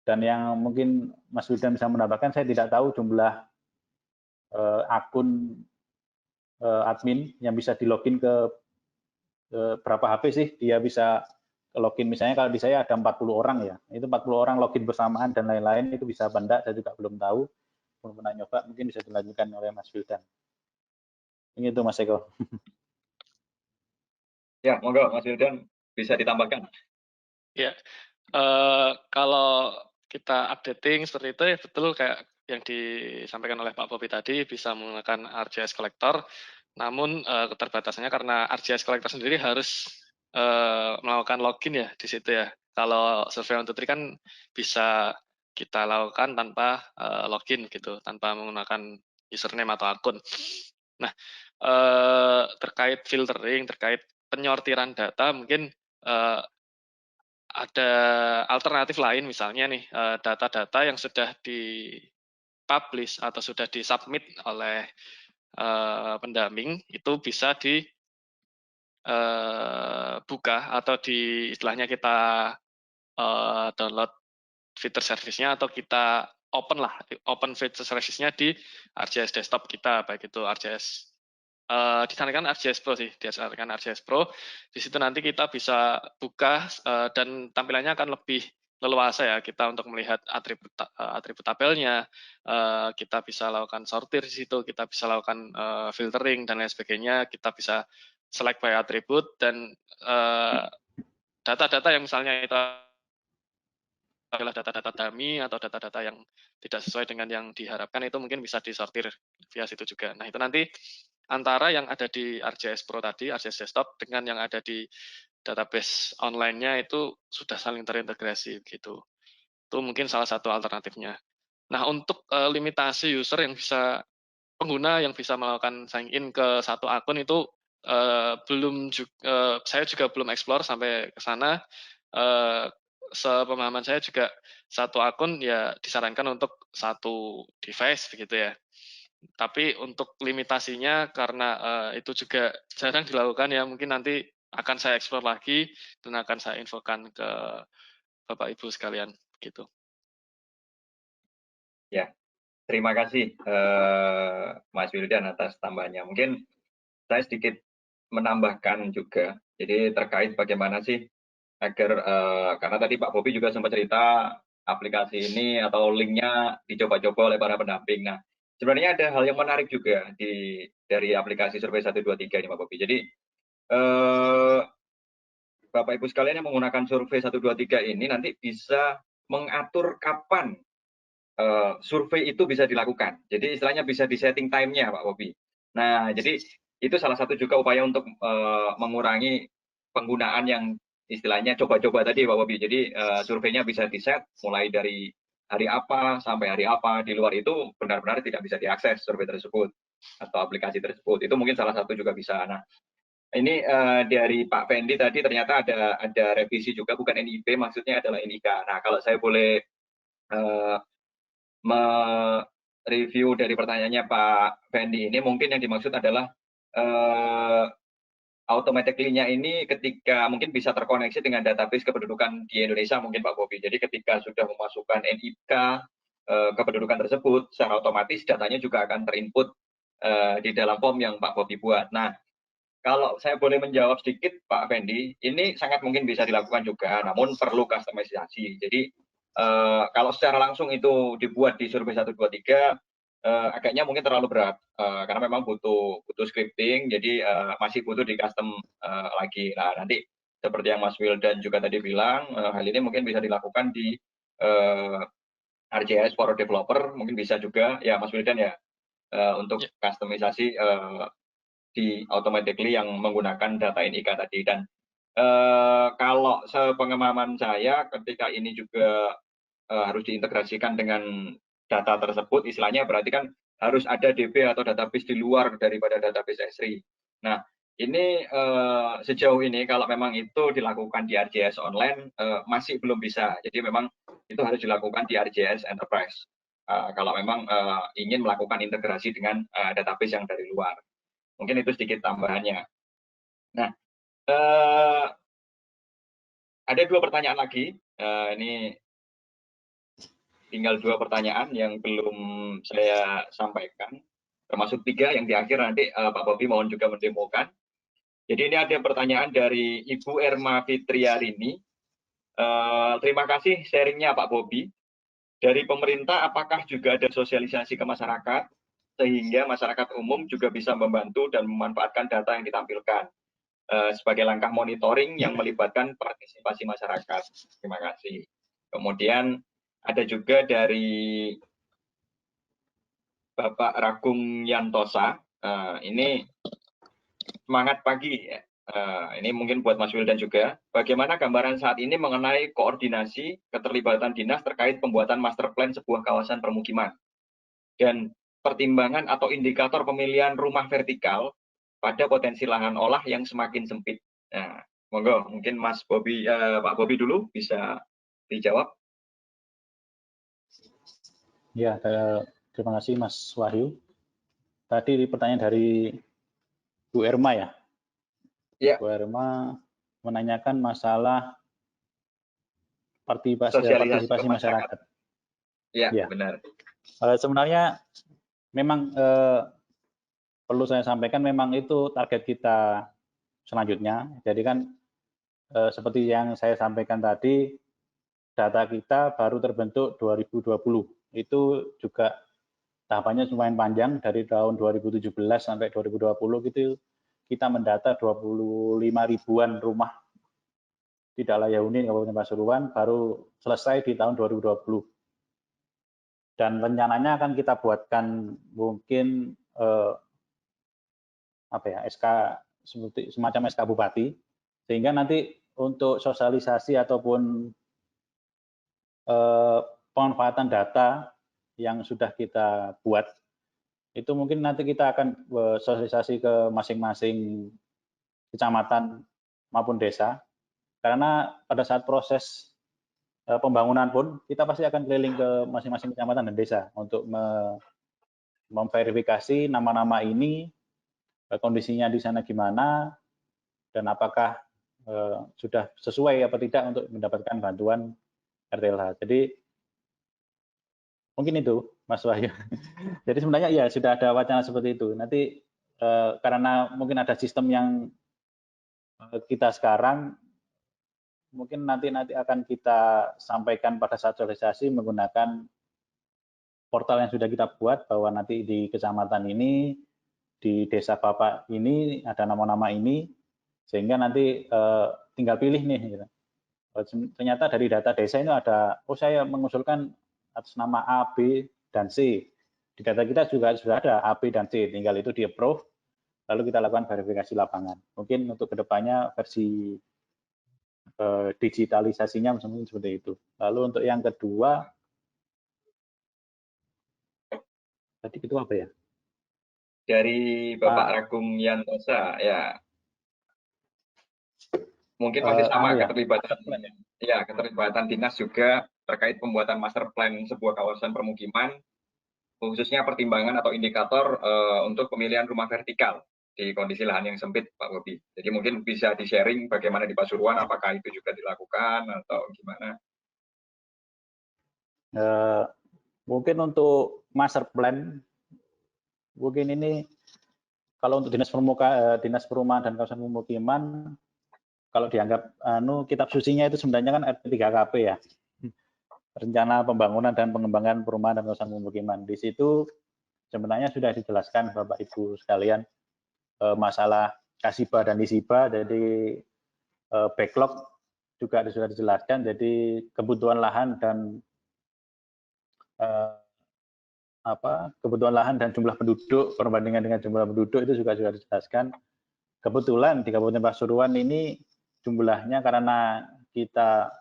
Dan yang mungkin Mas Wildan bisa menambahkan, saya tidak tahu jumlah akun admin yang bisa di login ke berapa HP sih dia bisa login. Misalnya kalau di saya ada 40 orang ya, itu 40 orang login bersamaan dan lain-lain, itu bisa benda, saya juga belum tahu, belum pernah nyoba, mungkin bisa dilanjutkan oleh Mas Wildan. Ini itu Mas Eko. Ya, monggo Mas Wildan bisa ditambahkan. Ya, kalau kita updating seperti itu ya betul kayak yang disampaikan oleh Pak Bobi tadi, bisa menggunakan ArcGIS Collector. Namun keterbatasannya karena ArcGIS Collector sendiri harus melakukan login ya di situ ya. Kalau Survey 123 kan bisa kita lakukan tanpa login gitu, tanpa menggunakan username atau akun. Nah, terkait filtering, terkait penyortiran data, mungkin ada alternatif lain, misalnya nih data-data yang sudah dipublish atau sudah disubmit oleh pendamping itu bisa dibuka atau istilahnya kita download fitur service-nya atau kita open fitur service-nya di ArcGIS desktop kita, baik itu ArcGIS disarankan ArcGIS Pro sih, disarankan ArcGIS Pro. Di situ nanti kita bisa buka dan tampilannya akan lebih leluasa ya, kita untuk melihat atribut tabelnya, kita bisa lakukan sortir di situ, kita bisa lakukan filtering dan lain sebagainya, kita bisa select by atribut, dan data-data yang misalnya itu adalah data-data dummy atau data-data yang tidak sesuai dengan yang diharapkan, itu mungkin bisa disortir via situ juga. Nah, itu nanti antara yang ada di ArcGIS Pro tadi, ArcGIS Desktop, dengan yang ada di database online-nya itu sudah saling terintegrasi gitu. Itu mungkin salah satu alternatifnya. Nah, untuk limitasi user yang bisa, pengguna yang bisa melakukan sign in ke satu akun itu saya juga belum explore sampai ke sana. Sepemahaman saya juga satu akun ya disarankan untuk satu device begitu ya. Tapi untuk limitasinya karena itu juga jarang dilakukan ya, mungkin nanti akan saya explore lagi dan akan saya infokan ke Bapak Ibu sekalian gitu. Ya, terima kasih Mas Wildan atas tambahannya. Mungkin saya sedikit menambahkan juga, jadi terkait bagaimana sih agar karena tadi Pak Bobi juga sempat cerita aplikasi ini atau linknya dicoba-coba oleh para pendamping. Nah, sebenarnya ada hal yang menarik juga dari aplikasi Survei 123 ini Pak Bobi. Jadi Bapak Ibu sekalian yang menggunakan survei 123 ini nanti bisa mengatur kapan survei itu bisa dilakukan. Jadi istilahnya bisa di setting time-nya Pak Bobi. Nah, jadi itu salah satu juga upaya untuk mengurangi penggunaan yang istilahnya coba-coba tadi Pak Bobi. Jadi surveinya bisa di-set mulai dari hari apa sampai hari apa. Di luar itu benar-benar tidak bisa diakses survei tersebut atau aplikasi tersebut. Itu mungkin salah satu juga bisa. Nah, ini dari Pak Fendi tadi ternyata ada revisi juga, bukan NIP, maksudnya adalah NIK. Nah, kalau saya boleh mereview dari pertanyaannya Pak Fendi ini, mungkin yang dimaksud adalah automatically-nya ini ketika mungkin bisa terkoneksi dengan database kependudukan di Indonesia mungkin Pak Bobi. Jadi ketika sudah memasukkan NIK kependudukan tersebut, secara otomatis datanya juga akan terinput di dalam form yang Pak Bobi buat. Nah, kalau saya boleh menjawab sedikit Pak Fendi, ini sangat mungkin bisa dilakukan juga, namun perlu customisasi. Jadi kalau secara langsung itu dibuat di survei 123, agaknya mungkin terlalu berat, karena memang butuh scripting, jadi masih butuh di custom lagi. Nah, nanti seperti yang Mas Wildan juga tadi bilang, hal ini mungkin bisa dilakukan di RJS for developer, mungkin bisa juga, ya Mas Wildan ya, untuk customisasi di automatically yang menggunakan data NIK tadi. Dan kalau sepengalaman saya ketika ini juga harus diintegrasikan dengan data tersebut, istilahnya berarti kan harus ada DB atau database di luar daripada database Esri. Nah, ini sejauh ini kalau memang itu dilakukan di RJS online masih belum bisa. Jadi memang itu harus dilakukan di RJS Enterprise. Kalau memang ingin melakukan integrasi dengan database yang dari luar. Mungkin itu sedikit tambahannya. Nah, ada 2 pertanyaan lagi. Ini tinggal 2 pertanyaan yang belum saya sampaikan, termasuk 3 yang di akhir nanti Pak Bobi mohon juga mendemokan. Jadi ini ada pertanyaan dari Ibu Erma Fitriarini. Terima kasih sharingnya Pak Bobi. Dari pemerintah apakah juga ada sosialisasi ke masyarakat sehingga masyarakat umum juga bisa membantu dan memanfaatkan data yang ditampilkan sebagai langkah monitoring yang melibatkan partisipasi masyarakat. Terima kasih. Kemudian ada juga dari Bapak Ragung Yantosa. Ini semangat pagi. Ini mungkin buat Mas Wildan juga. Bagaimana gambaran saat ini mengenai koordinasi keterlibatan dinas terkait pembuatan master plan sebuah kawasan permukiman dan pertimbangan atau indikator pemilihan rumah vertikal pada potensi lahan olah yang semakin sempit. Nah, monggo mungkin Mas Bobi, Pak Bobi dulu bisa dijawab. Ya, terima kasih Mas Wahyu. Tadi pertanyaan dari Bu Erma ya. Ya. Bu Erma menanyakan masalah partisipasi masyarakat. Ya, benar. Sebenarnya memang perlu saya sampaikan memang itu target kita selanjutnya. Jadi kan seperti yang saya sampaikan tadi, data kita baru terbentuk 2020. Itu juga tahapannya lumayan panjang, dari tahun 2017 sampai 2020 gitu kita mendata 25 ribuan rumah tidak layak huni Kabupaten Pasuruan, baru selesai di tahun 2020. Dan rencananya akan kita buatkan mungkin SK semacam SK Bupati, sehingga nanti untuk sosialisasi ataupun pemanfaatan data yang sudah kita buat, itu mungkin nanti kita akan sosialisasi ke masing-masing kecamatan maupun desa, karena pada saat proses pembangunan pun kita pasti akan keliling ke masing-masing kecamatan dan desa untuk memverifikasi nama-nama ini, kondisinya di sana gimana, dan apakah sudah sesuai apa tidak untuk mendapatkan bantuan RTLH. Jadi mungkin itu Mas Wahyu. Jadi sebenarnya ya sudah ada wacana seperti itu. Nanti karena mungkin ada sistem yang kita sekarang, mungkin nanti akan kita sampaikan pada saat sosialisasi menggunakan portal yang sudah kita buat, bahwa nanti di kecamatan ini, di desa Bapak ini ada nama-nama ini, sehingga nanti tinggal pilih nih. Gitu. Ternyata dari data desa ini ada, oh saya mengusulkan atas nama A, B, dan C. Di data kita juga sudah ada A, B, dan C, tinggal itu di-approve, lalu kita lakukan verifikasi lapangan. Mungkin untuk kedepannya versi digitalisasinya mungkin seperti itu. Lalu untuk yang kedua, tadi itu apa ya? Dari Bapak Ragum Yantosa, ya. Mungkin masih sama keterlibatan, ya keterlibatan dinas juga terkait pembuatan master plan sebuah kawasan permukiman, khususnya pertimbangan atau indikator untuk pemilihan rumah vertikal di kondisi lahan yang sempit, Pak Bobi. Jadi mungkin bisa di-sharing bagaimana di Pasuruan, apakah itu juga dilakukan atau gimana? Mungkin untuk master plan, mungkin ini kalau untuk dinas perumahan dan kawasan pemukiman, kalau dianggap kitab susinya itu sebenarnya kan RP3KP ya, rencana pembangunan dan pengembangan perumahan dan kawasan pemukiman. Di situ sebenarnya sudah dijelaskan Bapak Ibu sekalian masalah kasibah dan isibah, jadi backlog juga sudah dijelaskan, jadi kebutuhan lahan dan kebutuhan lahan dan jumlah penduduk, perbandingan dengan jumlah penduduk itu juga sudah dijelaskan. Kebetulan di Kabupaten Pasuruan ini jumlahnya karena kita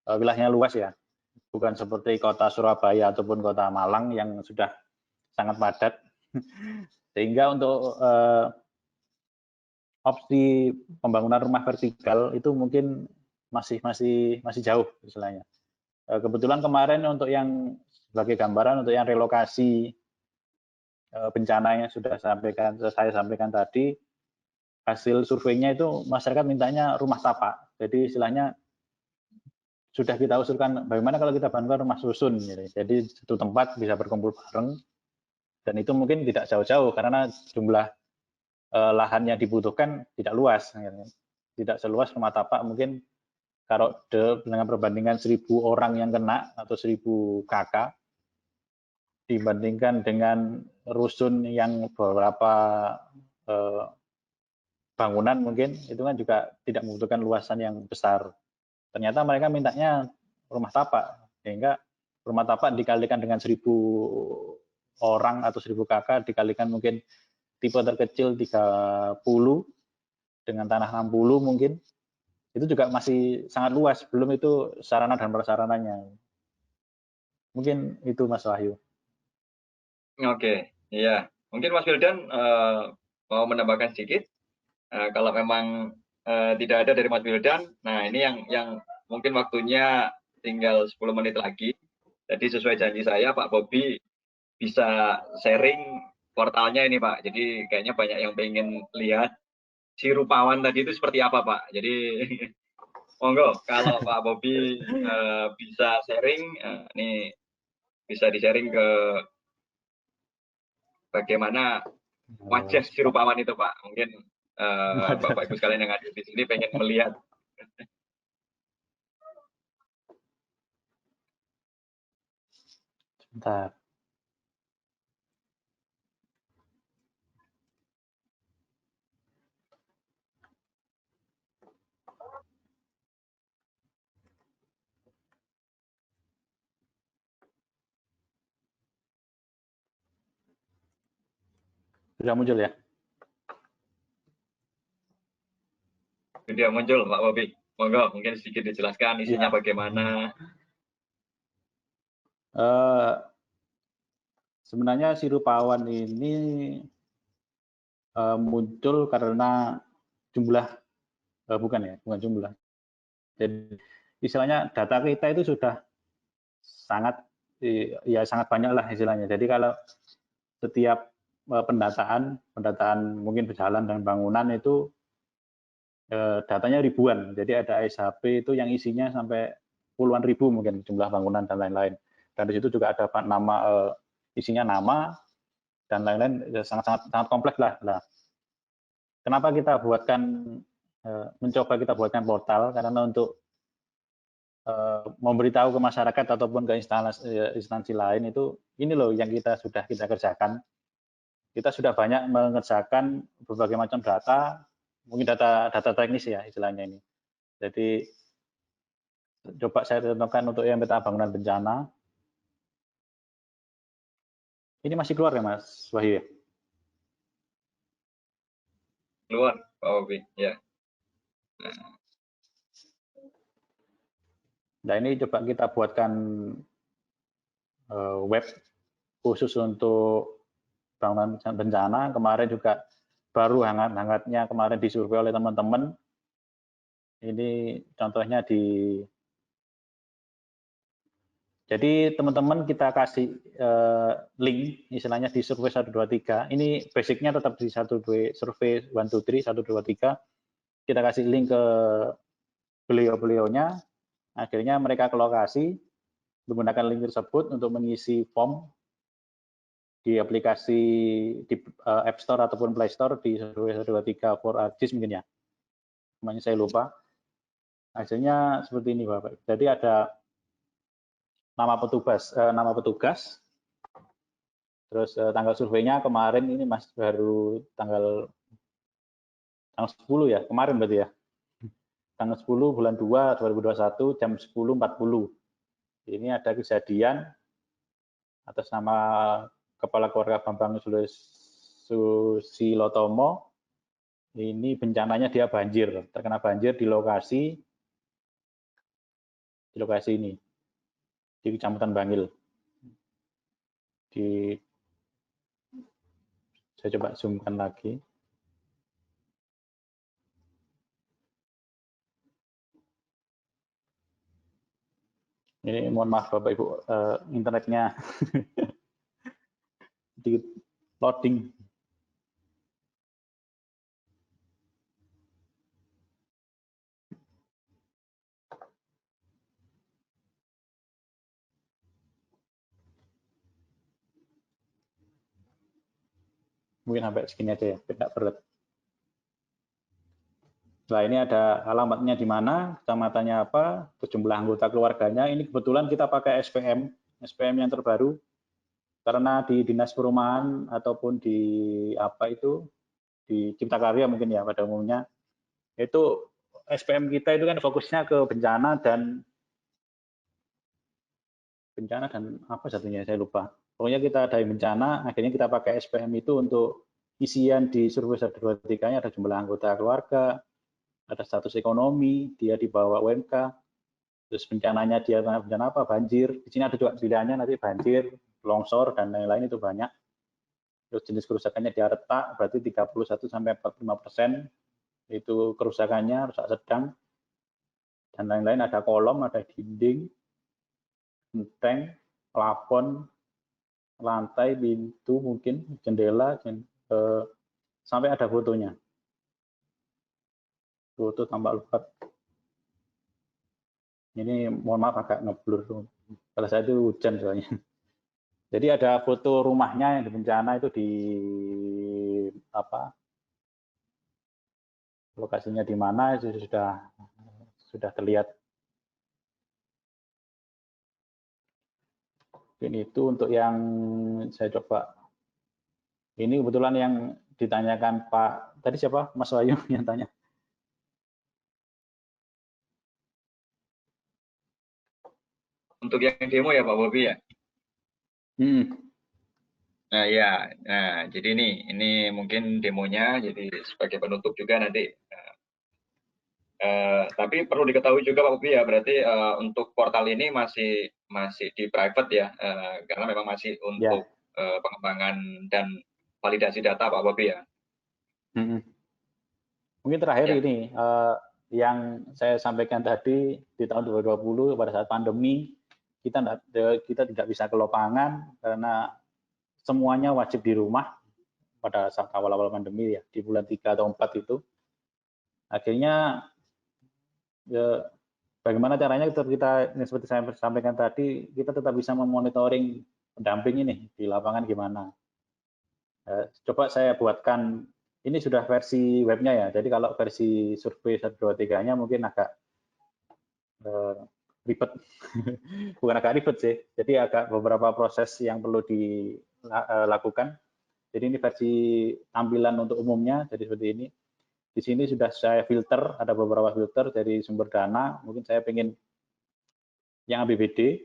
wilayahnya luas ya, bukan seperti kota Surabaya ataupun kota Malang yang sudah sangat padat, sehingga untuk opsi pembangunan rumah vertikal itu mungkin masih jauh istilahnya. Kebetulan kemarin untuk yang sebagai gambaran untuk yang relokasi bencana yang sudah saya sampaikan tadi, hasil surveinya itu masyarakat mintanya rumah tapak. Jadi istilahnya sudah kita usulkan bagaimana kalau kita bangun rumah susun, gitu. Jadi satu tempat bisa berkumpul bareng, dan itu mungkin tidak jauh-jauh karena jumlah lahan yang dibutuhkan tidak luas, gitu. Tidak seluas rumah tapak. Mungkin kalau dengan perbandingan 1.000 orang yang kena atau 1.000 kakak dibandingkan dengan rusun yang beberapa bangunan mungkin itu kan juga tidak membutuhkan luasan yang besar. Ternyata mereka mintanya rumah tapak, sehingga rumah tapak dikalikan dengan 1.000 orang atau 1.000 kakak dikalikan mungkin tipe terkecil 30 dengan tanah 60 mungkin, itu juga masih sangat luas, belum itu sarana dan prasarananya. Mungkin itu Mas Wahyu. Oke, iya. Mungkin Mas Wildan mau menambahkan sedikit. Kalau memang tidak ada dari Mas Wildan, nah ini yang mungkin waktunya tinggal 10 menit lagi. Jadi sesuai janji saya, Pak Bobi bisa sharing portalnya ini, Pak. Jadi kayaknya banyak yang pengen lihat si Rupawan tadi itu seperti apa, Pak. Jadi monggo kalau Pak Bobi bisa sharing, ini bisa di-sharing ke bagaimana wajah si Rupawan itu, Pak. Mungkin Bapak Ibu sekalian yang hadir di sini pengen melihat. Sebentar. Sudah muncul ya? Sudah muncul, Pak Bobi. Monggo, mungkin sedikit dijelaskan isinya bagaimana. Sebenarnya si Rupawan ini muncul karena jumlah, bukan jumlah. Jadi istilahnya data kita itu sudah sangat banyak lah istilahnya. Jadi kalau setiap pendataan mungkin berjalan dan bangunan itu datanya ribuan. Jadi ada SHP itu yang isinya sampai puluhan ribu mungkin jumlah bangunan dan lain-lain. Dan di situ juga ada nama, isinya nama dan lain-lain, sangat kompleks lah. Kenapa kita mencoba kita buatkan portal? Karena untuk memberitahu ke masyarakat ataupun ke instansi lain itu, ini loh yang sudah kita kerjakan. Kita sudah banyak mengerjakan berbagai macam data, mungkin data teknis ya istilahnya ini. Jadi coba saya contohkan untuk yang peta bangunan bencana. Ini masih keluar ya Mas Wahyu? Keluar, Pak Bobi. Ya. Nah ini coba kita buatkan web khusus untuk bangunan bencana. Kemarin juga baru hangat-hangatnya kemarin disurvei oleh teman-teman. Ini contohnya jadi teman-teman kita kasih link istilahnya di survei 123. Ini basicnya tetap di survei 123 123. Kita kasih link ke beliau-beliaunya. Akhirnya mereka ke lokasi menggunakan link tersebut untuk mengisi form di aplikasi di App Store ataupun Play Store di survei 123 for ArcGIS mungkin ya. Namanya saya lupa. Hasilnya seperti ini Bapak. Jadi ada nama petugas, terus tanggal surveinya kemarin ini Mas baru tanggal 10 ya, kemarin berarti ya. Tanggal 10 bulan 2 2021 jam 10.40. Ini ada kejadian atas nama Kepala Keluarga Bambang Susilotomo. Ini bencananya dia banjir, terkena banjir di lokasi ini di Kecamatan Bangil. Saya coba zoomkan lagi. Ini mohon maaf Bapak Ibu, internetnya sedikit loading. Mungkin sampai segini aja ya, tidak berat. Nah ini ada alamatnya di mana, kecamatannya apa, jumlah anggota keluarganya. Ini kebetulan kita pakai SPM yang terbaru, karena di Dinas Perumahan ataupun di di Cipta Karya mungkin ya pada umumnya, itu SPM kita itu kan fokusnya ke bencana dan apa satunya saya lupa. Pokoknya kita ada bencana, akhirnya kita pakai SPM itu untuk isian di survei 123-nya ada jumlah anggota keluarga, ada status ekonomi, dia di bawah UMK, terus bencananya dia bencana apa, banjir. Di sini ada juga pilihannya nanti banjir, longsor dan lain-lain itu banyak. Terus jenis kerusakannya dia retak, berarti 31-45% itu kerusakannya, rusak sedang dan lain-lain. Ada kolom, ada dinding, genteng, plafon, lantai, pintu mungkin, jendela, sampai ada fotonya. Foto tampak lupa. Ini mohon maaf agak ngeblur. Kalau saya itu hujan soalnya. Jadi ada foto rumahnya yang di bencana itu di lokasinya di mana itu sudah terlihat. Ini itu untuk yang saya coba. Ini kebetulan yang ditanyakan Pak, tadi siapa? Mas Wahyu yang tanya. Untuk yang demo ya Pak Bobi ya? Nah ya, jadi ini mungkin demonya, jadi sebagai penutup juga nanti. Tapi perlu diketahui juga Pak Bobi ya, berarti untuk portal ini masih di private ya, karena memang masih untuk pengembangan dan validasi data Pak Bobi ya. Mungkin terakhir ini yang saya sampaikan tadi di tahun 2020 pada saat pandemi kita tidak bisa ke lapangan karena semuanya wajib di rumah pada saat awal-awal pandemi ya, di bulan 3 atau 4 itu. Akhirnya ya, bagaimana caranya kita seperti saya sampaikan tadi, kita tetap bisa memonitoring pendamping ini di lapangan gimana. Coba saya buatkan, ini sudah versi webnya ya, jadi kalau versi survei 123-nya mungkin agak ribet, bukan agak ribet sih, jadi agak beberapa proses yang perlu dilakukan. Jadi ini versi tampilan untuk umumnya, jadi seperti ini. di sini sudah saya filter, ada beberapa filter dari sumber dana. Mungkin saya pengen yang APBD,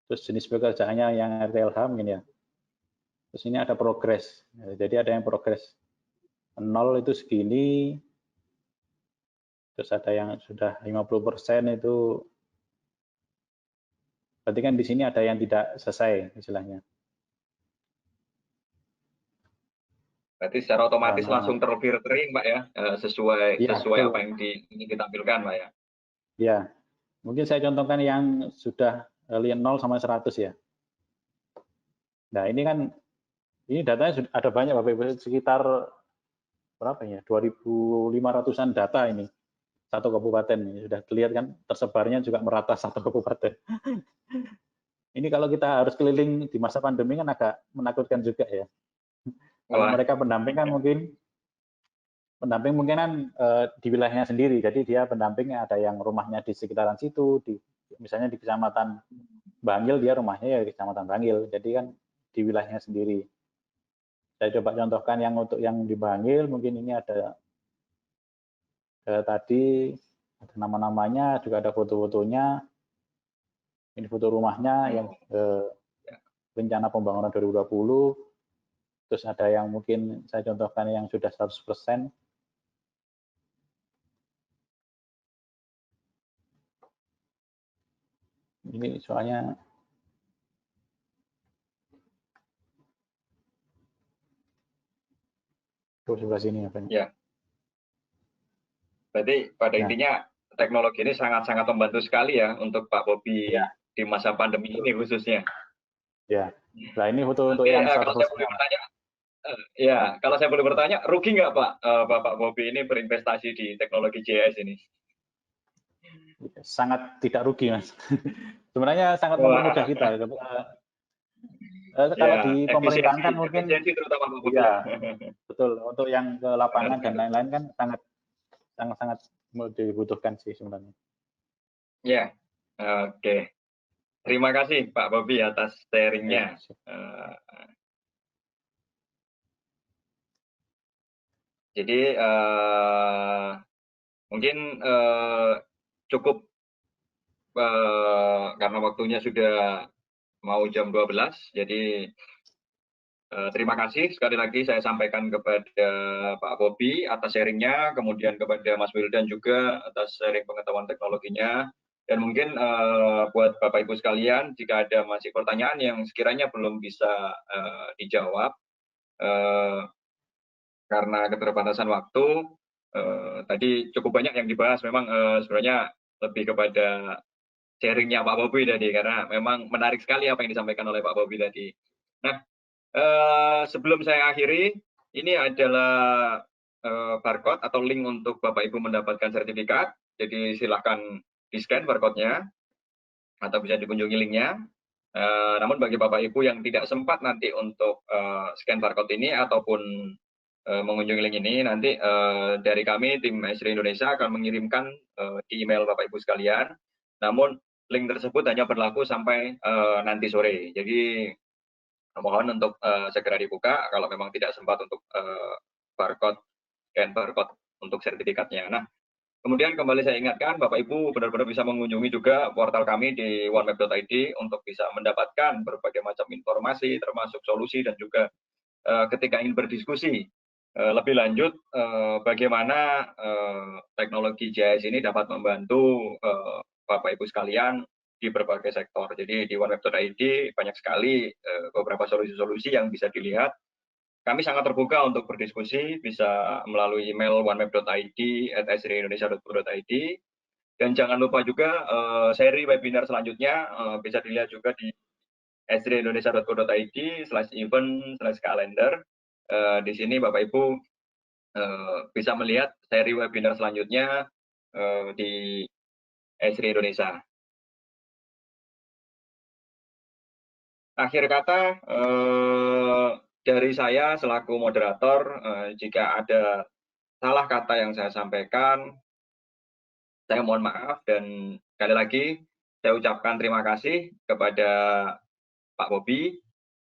terus jenis pekerjaannya yang RTLH mungkin ya. Terus ini ada progres, jadi ada yang progres 0 itu segini, terus ada yang sudah 50% itu, berarti kan di sini ada yang tidak selesai istilahnya. Berarti secara otomatis Karena, langsung terfiltering, Pak ya, sesuai ya, sesuai betul. apa yang ingin ditampilkan, Pak ya. Ya, mungkin saya contohkan yang sudah 0 sampai 100 ya. Nah, ini kan, ini datanya sudah ada banyak Bapak Ibu, sekitar berapa ya, 2.500-an data ini, satu kabupaten. Ini sudah terlihat kan, tersebarnya juga merata satu kabupaten. Ini kalau kita harus keliling di masa pandemi kan agak menakutkan juga ya. Kalau Wah. mereka pendamping kan mungkin kan di wilayahnya sendiri, jadi dia pendampingnya ada yang rumahnya di sekitaran situ, misalnya di kecamatan Bangil, dia rumahnya ya di kecamatan Bangil, jadi kan di wilayahnya sendiri. Saya coba contohkan yang untuk yang di Bangil, mungkin ini ada tadi ada nama-namanya, juga ada foto-fotonya, ini foto rumahnya yang rencana pembangunan 2020, terus ada yang mungkin saya contohkan yang sudah 100%. Ini soalnya sebelah sini apa? Ya. Berarti pada intinya teknologi ini sangat-sangat membantu sekali ya untuk Pak Bobi di masa pandemi ini khususnya. Ya. Nah, ini foto untuk yang 100%. Kalau saya boleh bertanya, kalau saya boleh bertanya, rugi nggak Pak Bobi ini berinvestasi di teknologi JS ini? Sangat tidak rugi, Mas. Sebenarnya sangat mempermudah kita. Kalau di pemerintahan kan mungkin, terutama Pak Bobi. Ya, betul. Untuk yang ke lapangan dan lain-lain kan sangat dibutuhkan sih sebenarnya. Ya, oke. Terima kasih Pak Bobi atas sharingnya. Jadi mungkin cukup karena waktunya sudah mau jam 12, jadi terima kasih sekali lagi saya sampaikan kepada Pak Bobi atas sharingnya, kemudian kepada Mas Wildan juga atas sharing pengetahuan teknologinya. Dan mungkin buat Bapak Ibu sekalian, jika ada masih pertanyaan yang sekiranya belum bisa dijawab karena keterbatasan waktu, tadi cukup banyak yang dibahas. Memang sebenarnya lebih kepada sharingnya Pak Bobi tadi, karena memang menarik sekali apa yang disampaikan oleh Pak Bobi tadi. Nah, sebelum saya akhiri, ini adalah barcode atau link untuk Bapak Ibu mendapatkan sertifikat. Jadi silakan di-scan barcode-nya atau bisa dikunjungi linknya. Namun bagi Bapak Ibu yang tidak sempat nanti untuk scan barcode ini ataupun mengunjungi link ini, nanti dari kami tim Esri Indonesia akan mengirimkan di email Bapak Ibu sekalian. Namun link tersebut hanya berlaku sampai nanti sore. Jadi mohon untuk segera dibuka kalau memang tidak sempat untuk scan barcode untuk sertifikatnya. Nah, kemudian kembali saya ingatkan, Bapak Ibu benar-benar bisa mengunjungi juga portal kami di onemap.id untuk bisa mendapatkan berbagai macam informasi, termasuk solusi dan juga ketika ingin berdiskusi lebih lanjut bagaimana teknologi JS ini dapat membantu Bapak Ibu sekalian di berbagai sektor. Jadi di onemap.id banyak sekali beberapa solusi-solusi yang bisa dilihat. Kami sangat terbuka untuk berdiskusi, bisa melalui email onemap.id@esriindonesia.co.id. Dan jangan lupa juga seri webinar selanjutnya bisa dilihat juga di esriindonesia.co.id/event/kalender. Di sini Bapak Ibu bisa melihat seri webinar selanjutnya di Esri Indonesia. Akhir kata dari saya selaku moderator, jika ada salah kata yang saya sampaikan, saya mohon maaf, dan sekali lagi saya ucapkan terima kasih kepada Pak Bobi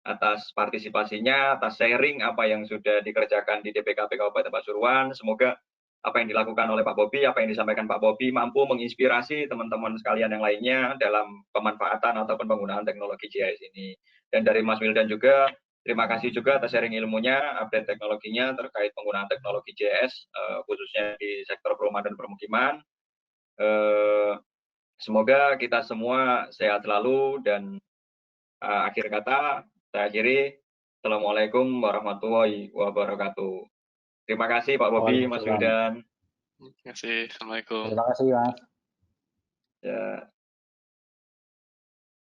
atas partisipasinya, atas sharing apa yang sudah dikerjakan di DPKP Kabupaten Pasuruan. Semoga apa yang dilakukan oleh Pak Bobi, apa yang disampaikan Pak Bobi mampu menginspirasi teman-teman sekalian yang lainnya dalam pemanfaatan ataupun penggunaan teknologi GIS ini. Dan dari Mas Wildan juga, terima kasih juga atas sharing ilmunya, update teknologinya terkait penggunaan teknologi GIS, khususnya di sektor perumahan dan permukiman. Semoga kita semua sehat selalu dan akhir kata saya akhiri. Assalamualaikum warahmatullahi wabarakatuh. Terima kasih Pak Bobi, Mas Waalaikumsalam. Wildan. Terima kasih. Assalamualaikum. Terima kasih, Mas. Ya.